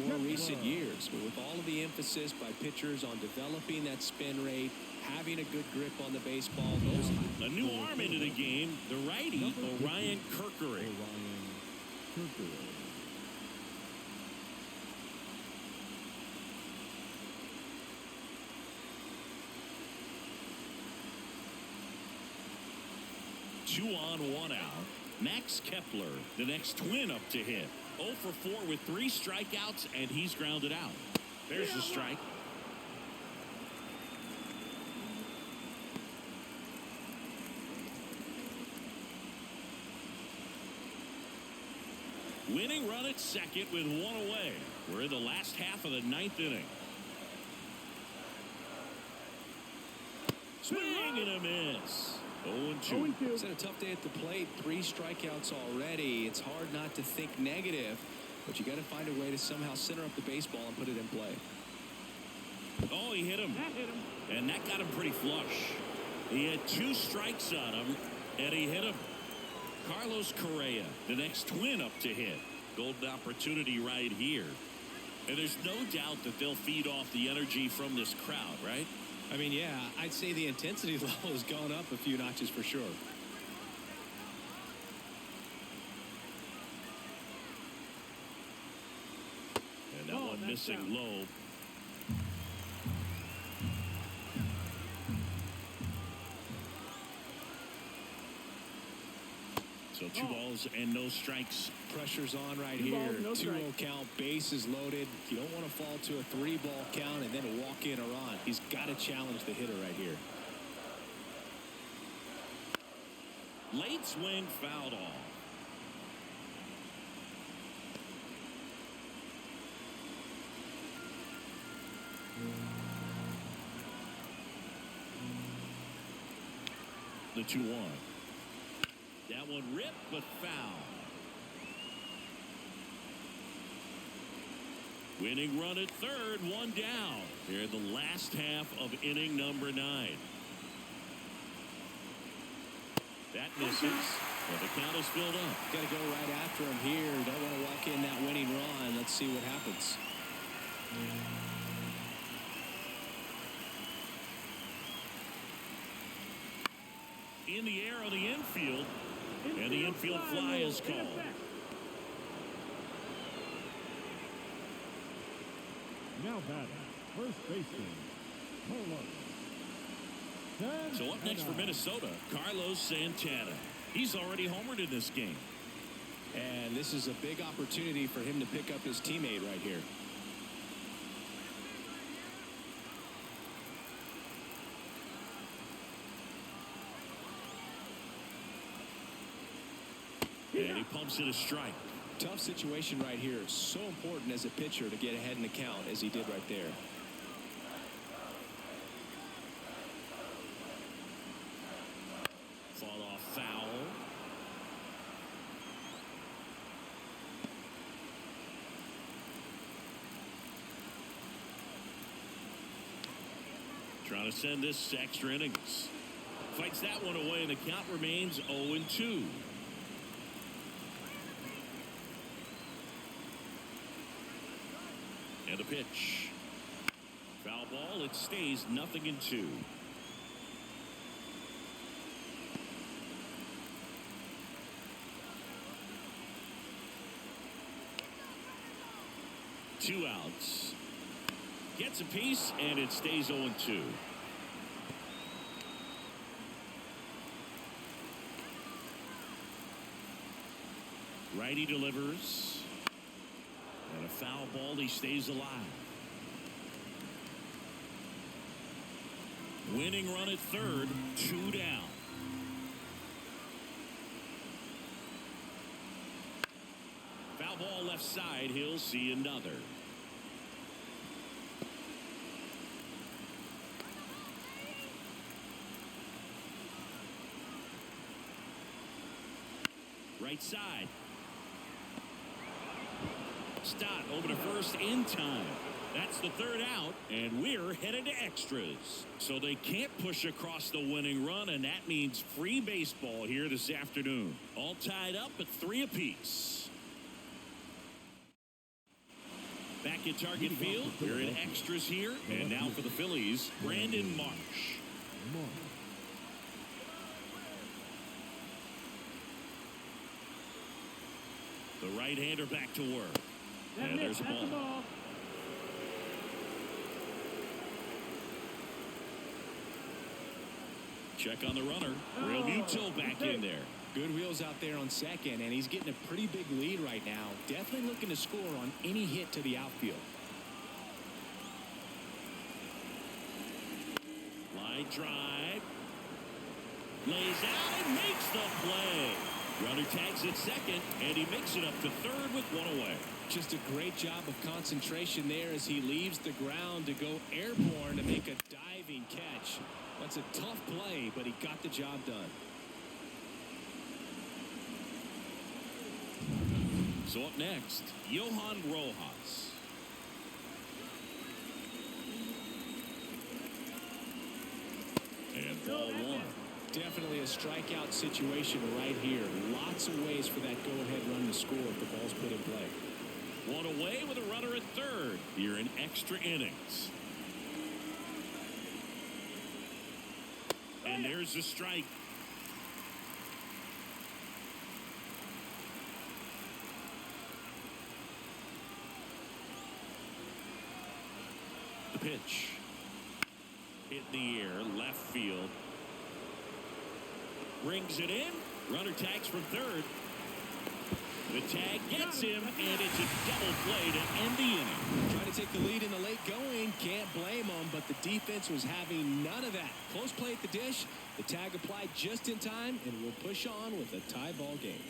[SPEAKER 2] more recent years. But with all of the emphasis by pitchers on developing that spin rate, having a good grip on the baseball,
[SPEAKER 1] a new arm into the game, the righty, Orion Kerkering. 2 on, 1 out. Max Kepler, the next twin up to hit. 0 for 4 with 3 strikeouts, and he's grounded out. There's the strike. Winning run at second with 1 away. We're in the last half of the 9th inning. Swing and a miss. 0-2.
[SPEAKER 2] It's had a tough day at the plate. 3 strikeouts already. It's hard not to think negative, but you got to find a way to somehow center up the baseball and put it in play.
[SPEAKER 1] Oh, he hit him.
[SPEAKER 3] That hit him.
[SPEAKER 1] And that got him pretty flush. He had 2 strikes on him, and he hit him. Carlos Correa, the next twin up to hit. Golden opportunity right here. And there's no doubt that they'll feed off the energy from this crowd, right?
[SPEAKER 2] I mean, yeah, I'd say the intensity level has gone up a few notches for sure.
[SPEAKER 1] And that one missing low. So 2 balls and no strikes.
[SPEAKER 2] Pressure's on right
[SPEAKER 3] 2
[SPEAKER 2] here.
[SPEAKER 3] balls, no
[SPEAKER 2] 2-0
[SPEAKER 3] strike.
[SPEAKER 2] count, bases loaded. You don't want to fall to a 3-ball count and then walk in or on. He's got to challenge the hitter right here.
[SPEAKER 1] Late swing fouled off. The 2-1. That one ripped but foul. Winning run at third, 1 down. Here in the last half of inning number 9. That misses, but the count is filled up.
[SPEAKER 2] Got to go right after him here. Don't want to walk in that winning run. Let's see what happens.
[SPEAKER 1] In the air on the infield, and the infield fly is called.
[SPEAKER 4] Now batting, first baseman, Carlos Santana.
[SPEAKER 1] So up next for Minnesota, Carlos Santana. He's already homered in this game.
[SPEAKER 2] And this is a big opportunity for him to pick up his teammate right here.
[SPEAKER 1] And he pumps it a strike.
[SPEAKER 2] Tough situation right here. So important as a pitcher to get ahead in the count as he did right there.
[SPEAKER 1] Fall off foul. Trying to send this to extra innings. Fights that one away, and the count remains 0-2. And the pitch. Foul ball. It stays 0-2. Two outs. Gets a piece, and it stays 0-2. Righty delivers. And a foul ball. He stays alive. Winning run at third, 2 down. Foul ball left side. He'll see another. Right side. Stott over to first in time. That's the third out, and we're headed to extras. So they can't push across the winning run, and that means free baseball here this afternoon. All tied up at 3 apiece. Back at Target Field, we're in extras here, and now for the Phillies, Brandon Marsh. The right-hander back to work. And there's a ball. Check on the runner. Real Muto back in there.
[SPEAKER 2] Good wheels out there on second, and he's getting a pretty big lead right now. Definitely looking to score on any hit to the outfield.
[SPEAKER 1] Line drive. Lays out and makes the play. Runner tags at second, and he makes it up to third with 1 away.
[SPEAKER 2] Just a great job of concentration there as he leaves the ground to go airborne to make a diving catch. That's a tough play, but he got the job done.
[SPEAKER 1] So up next, Johan Rojas. And ball 1.
[SPEAKER 2] Definitely a strikeout situation right here. Lots of ways for that go-ahead run to score if the ball's put in play.
[SPEAKER 1] 1 away with a runner at third. Here in extra innings. And there's the strike. The pitch. Hit in the air, left field. Brings it in. Runner tags from third. The tag gets him, and it's a double play to end the inning.
[SPEAKER 2] Trying to take the lead in the late going. Can't blame them, but the defense was having none of that. Close play at the dish. The tag applied just in time, and we'll push on with a tie ball game.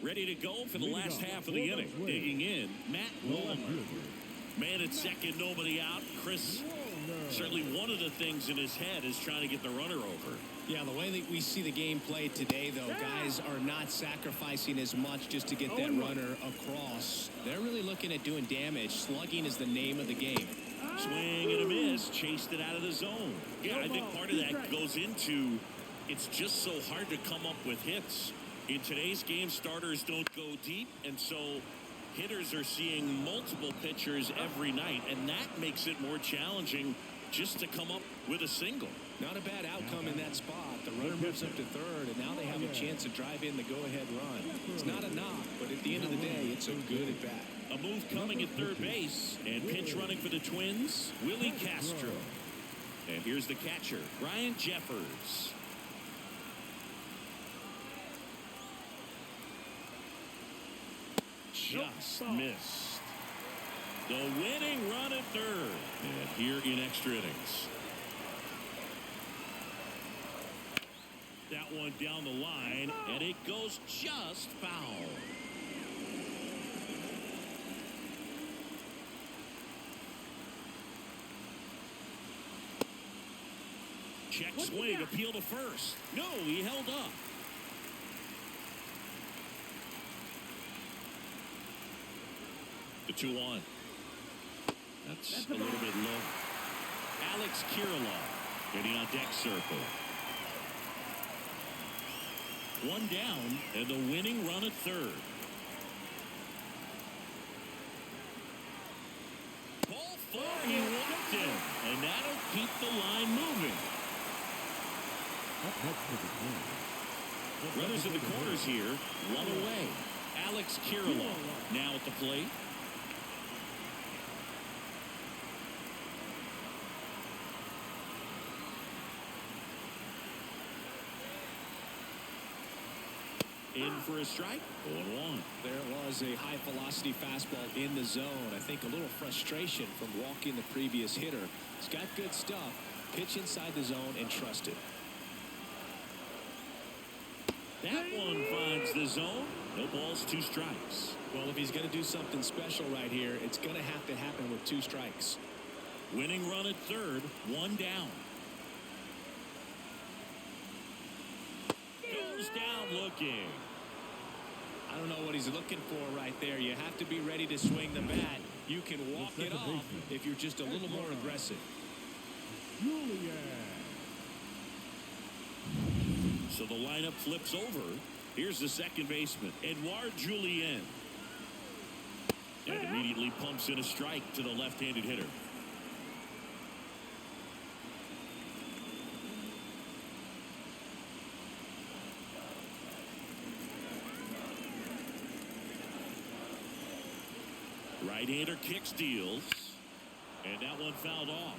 [SPEAKER 1] Ready to go for the last half of the inning. Digging in, Matt Wallner. Man at second, nobody out. Chris, certainly one of the things in his head is trying to get the runner over.
[SPEAKER 2] Yeah, the way that we see the game played today, though, guys are not sacrificing as much just to get that runner across. They're really looking at doing damage. Slugging is the name of the game.
[SPEAKER 1] Swing and a miss. Chased it out of the zone. Yeah, I think part of that goes into it's just so hard to come up with hits. In today's game, starters don't go deep, and so hitters are seeing multiple pitchers every night, and that makes it more challenging just to come up with a single.
[SPEAKER 2] Not a bad outcome in that spot. The runner moves up to third, and now they have a chance to drive in the go-ahead run. It's not a knock, but at the end of the day, it's a good at-bat.
[SPEAKER 1] A move coming at third base, and pinch running for the Twins, Willie Castro. And here's the catcher, Ryan Jeffers. Just missed. The winning run at third. And here in extra innings. That one down the line, and it goes just foul. Check swing, appeal to first. No, he held up. The 2-1. That's a little bit low. Alex Kirilloff getting on deck circle. One down, and the winning run at third. Ball far, he walked in, and that'll keep the line moving. Runners in the corners here, 1 away. Alex Kirilloff now at the plate. In for a strike. 0-1.
[SPEAKER 2] There it was, a high-velocity fastball in the zone. I think a little frustration from walking the previous hitter. He's got good stuff. Pitch inside the zone and trust it.
[SPEAKER 1] That one finds the zone. No balls, 2 strikes.
[SPEAKER 2] Well, if he's going to do something special right here, it's going to have to happen with 2 strikes.
[SPEAKER 1] Winning run at third, 1 down. Goes down looking.
[SPEAKER 2] I don't know what he's looking for right there. You have to be ready to swing the bat. You can walk it off if you're just a little more aggressive.
[SPEAKER 1] So the lineup flips over. Here's the second baseman, Edouard Julien. And immediately pumps in a strike to the left-handed hitter. Right-hander kick steals. And that one fouled off.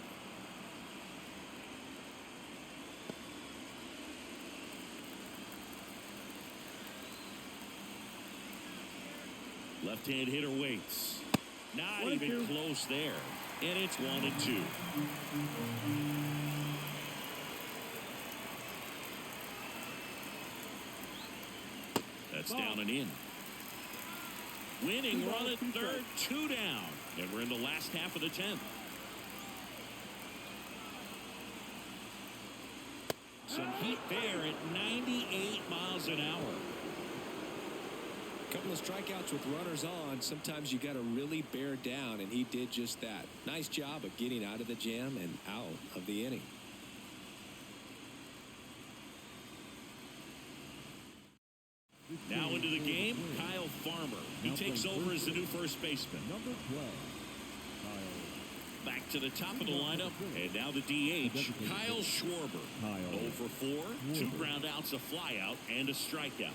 [SPEAKER 1] Left-hand hitter waits. Not even close there. And it's 1-2. That's down and in. Winning run at third, 2 down. And we're in the last half of the 10th. Some heat there at 98 miles an hour.
[SPEAKER 2] A couple of strikeouts with runners on. Sometimes you got to really bear down, and he did just that. Nice job of getting out of the jam and out of the inning.
[SPEAKER 1] Now into the game, Kyle Farmer. He takes over as the new first baseman.
[SPEAKER 4] Number 12,
[SPEAKER 1] Back to the top of the lineup, and now the DH, Kyle Schwarber. 0 for 4, 2 ground outs, a flyout, and a strikeout.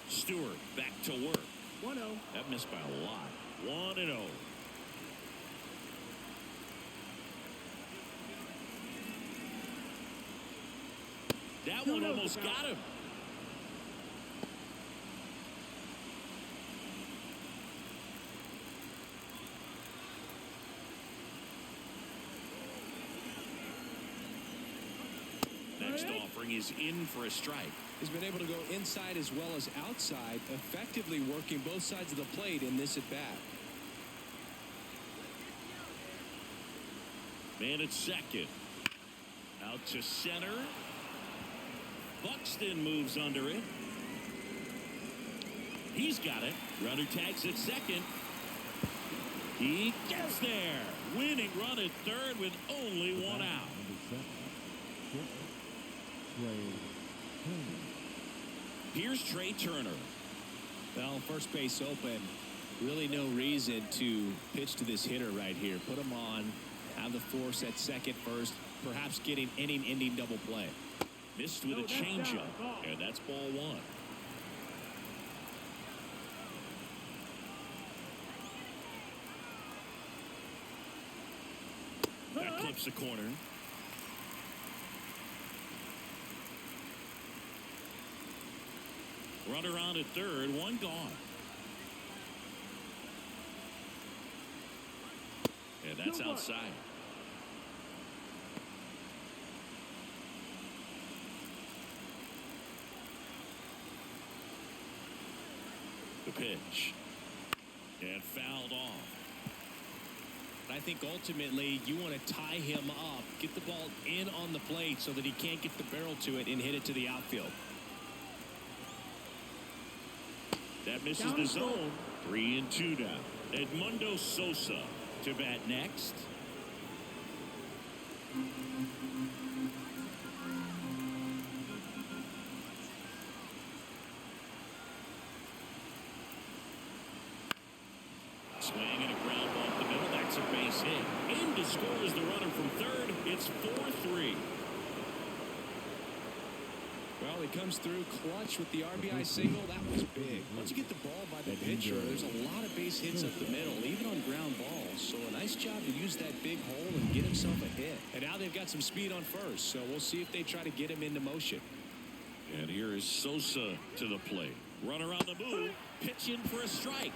[SPEAKER 1] Stewart back to work.
[SPEAKER 3] 1-0.
[SPEAKER 1] That missed by a lot. 1-0. That one almost got him. Next offering is in for a strike.
[SPEAKER 2] He's been able to go inside as well as outside, effectively working both sides of the plate in this at-bat.
[SPEAKER 1] Man at second. Out to center. Buxton moves under it. He's got it. Runner tags at second. He gets there. Winning run at third with only 1 out. Here's Trey Turner.
[SPEAKER 2] Well, first base open. Really no reason to pitch to this hitter right here. Put him on. Have the force at second first. Perhaps getting inning-ending double play.
[SPEAKER 1] Missed with a changeup. And that's ball 1. That clips the corner. Runner on at third, 1 gone. And that's outside. The pitch. And fouled off.
[SPEAKER 2] I think ultimately you want to tie him up, get the ball in on the plate so that he can't get the barrel to it and hit it to the outfield.
[SPEAKER 1] That misses the zone. 3-2 down. Edmundo Sosa to bat next. Swing and a ground ball up the middle. That's a base hit. In to score is the runner from third. It's 4-3.
[SPEAKER 2] Well, he comes through clutch with the RBI single. That was big. Once you get the ball by the pitcher, there's a lot of base hits up the middle, even on ground balls. So a nice job to use that big hole and get himself a hit. And now they've got some speed on first, so we'll see if they try to get him into motion.
[SPEAKER 1] And here is Sosa to the plate. Runner on the move. Pitch in for a strike.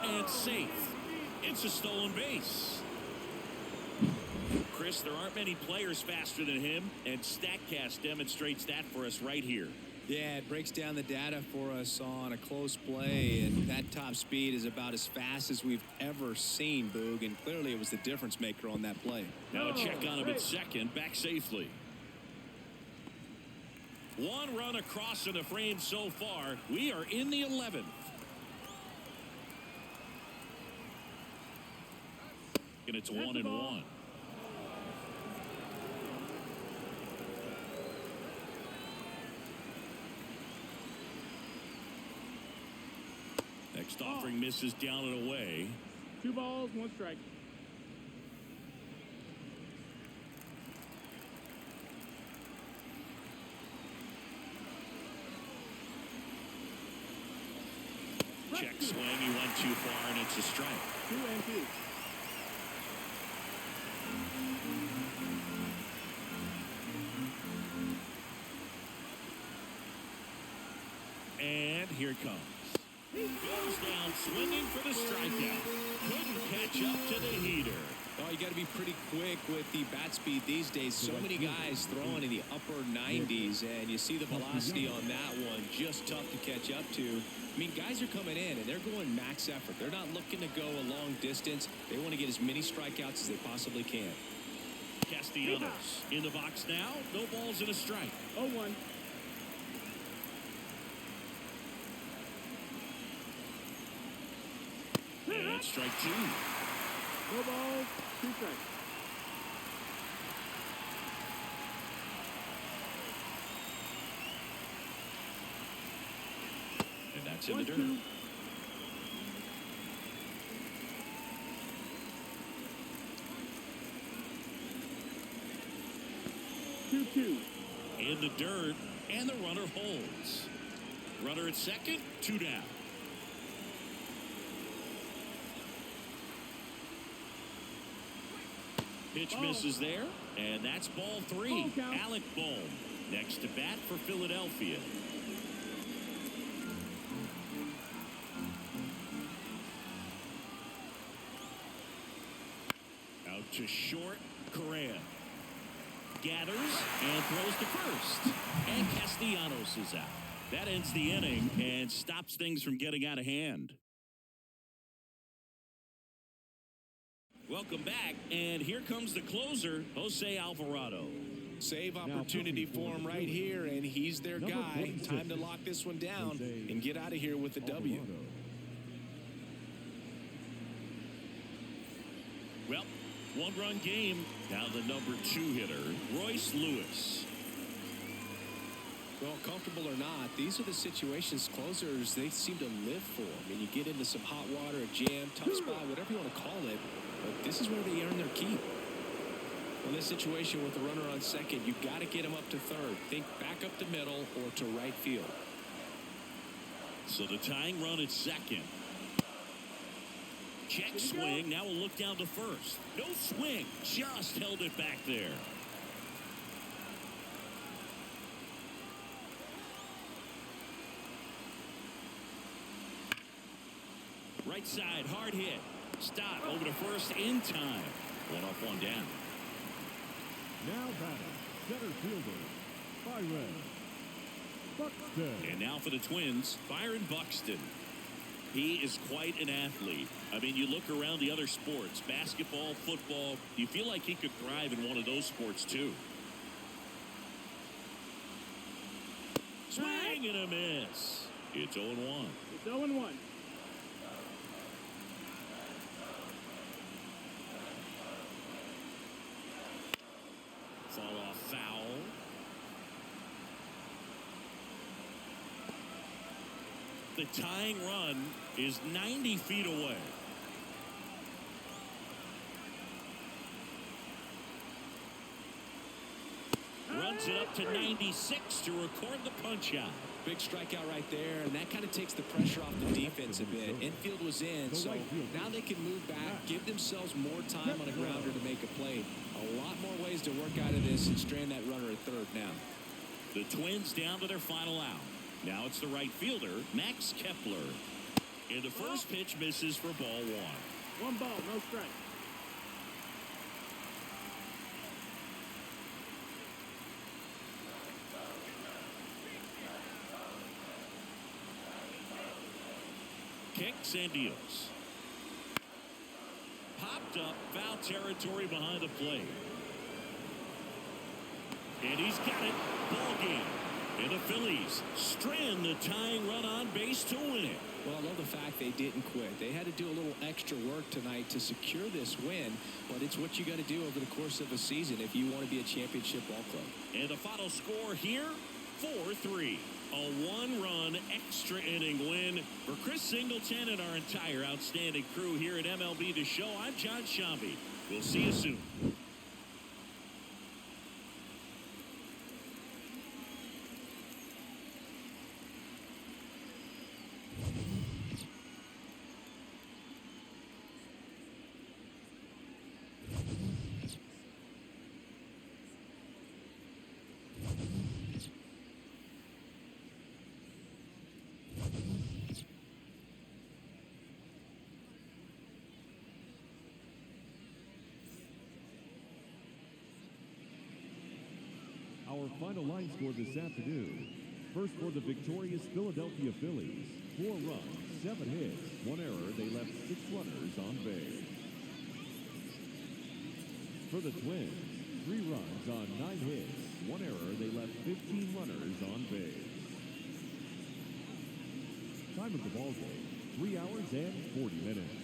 [SPEAKER 1] And safe. It's a stolen base. Chris, there aren't many players faster than him, and StatCast demonstrates that for us right here.
[SPEAKER 2] Yeah, it breaks down the data for us on a close play, and that top speed is about as fast as we've ever seen, Boog, and clearly it was the difference maker on that play.
[SPEAKER 1] Now a check on him at second, back safely. One run across in the frame so far. We are in the 11th. And it's 1-1. Next offering misses down and away.
[SPEAKER 3] 2 balls, 1 strike.
[SPEAKER 1] Check swing. He went too far, and it's a strike.
[SPEAKER 3] 2-2.
[SPEAKER 1] And here it comes. He goes down swinging for the strikeout. Couldn't catch up to the heater.
[SPEAKER 2] Oh, you got to be pretty quick with the bat speed these days. So many guys throwing in the upper 90s, and you see the velocity on that one. Just tough to catch up to. I mean, guys are coming in, and they're going max effort. They're not looking to go a long distance. They want to get as many strikeouts as they possibly can.
[SPEAKER 1] Castellanos in the box now. No balls and a strike.
[SPEAKER 3] 0-1.
[SPEAKER 1] And strike 2.
[SPEAKER 3] No balls, 2 strikes.
[SPEAKER 1] And that's in the dirt.
[SPEAKER 3] 1-2.
[SPEAKER 1] In the dirt, and the runner holds. Runner at second, 2 down. Pitch misses there, and that's ball 3. Alec Bohm next to bat for Philadelphia. Out to short, Correa. Gathers and throws to first. And Castellanos is out. That ends the inning and stops things from getting out of hand. Welcome back, and here comes the closer, Jose Alvarado.
[SPEAKER 2] Save opportunity for him right here, and he's their guy. Time to lock this one down and get out of here with a W.
[SPEAKER 1] Well, 1-run game. Now the number 2 hitter, Royce Lewis.
[SPEAKER 2] Well, comfortable or not, these are the situations closers, they seem to live for. I mean, you get into some hot water, a jam, tough spot, whatever you want to call it, but this is where they earn their keep. In this situation with the runner on second, you've got to get him up to third. Think back up the middle or to right field.
[SPEAKER 1] So the tying run at second. Check swing. Now we'll look down to first. No swing. Just held it back there. Right side, hard hit. Stop over to first in time. 1 up, 1 down.
[SPEAKER 4] Now batting, center fielder, Byron Buxton.
[SPEAKER 1] And now for the Twins, Byron Buxton. He is quite an athlete. I mean, you look around the other sports, basketball, football, you feel like he could thrive in one of those sports too. Swing and a miss. It's 0-1.
[SPEAKER 3] It's 0-1.
[SPEAKER 1] Fall off foul. The tying run is 90 feet away. Runs it up to 96 to record the punch out.
[SPEAKER 2] Big strikeout right there, and that kind of takes the pressure off the defense a bit. Infield was in, so now they can move back, give themselves more time on a grounder to make a play. A lot more ways to work out of this and strand that runner at third now.
[SPEAKER 1] The Twins down to their final out. Now it's the right fielder, Max Kepler. And the first pitch misses for ball one.
[SPEAKER 3] One ball, no strike.
[SPEAKER 1] Kicks and deals. Popped up, foul territory behind the plate. And he's got it. Ball game. And the Phillies strand the tying run on base to win it.
[SPEAKER 2] Well, I love the fact they didn't quit. They had to do a little extra work tonight to secure this win, but it's what you got to do over the course of a season if you want to be a championship ball club.
[SPEAKER 1] And the final score here, 4-3. A one-run extra inning win for Chris Singleton and our entire outstanding crew here at MLB The Show. I'm John Shambi. We'll see you soon.
[SPEAKER 4] Our final line score this afternoon. First for the victorious Philadelphia Phillies. 4 runs, 7 hits, 1 error. They left 6 runners on base. For the Twins, 3 runs on 9 hits, 1 error. They left 15 runners on base. Time of the ball game, 3 hours and 40 minutes.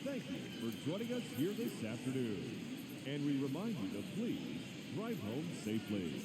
[SPEAKER 4] Thank you for joining us here this afternoon. And we remind you to please drive home safely.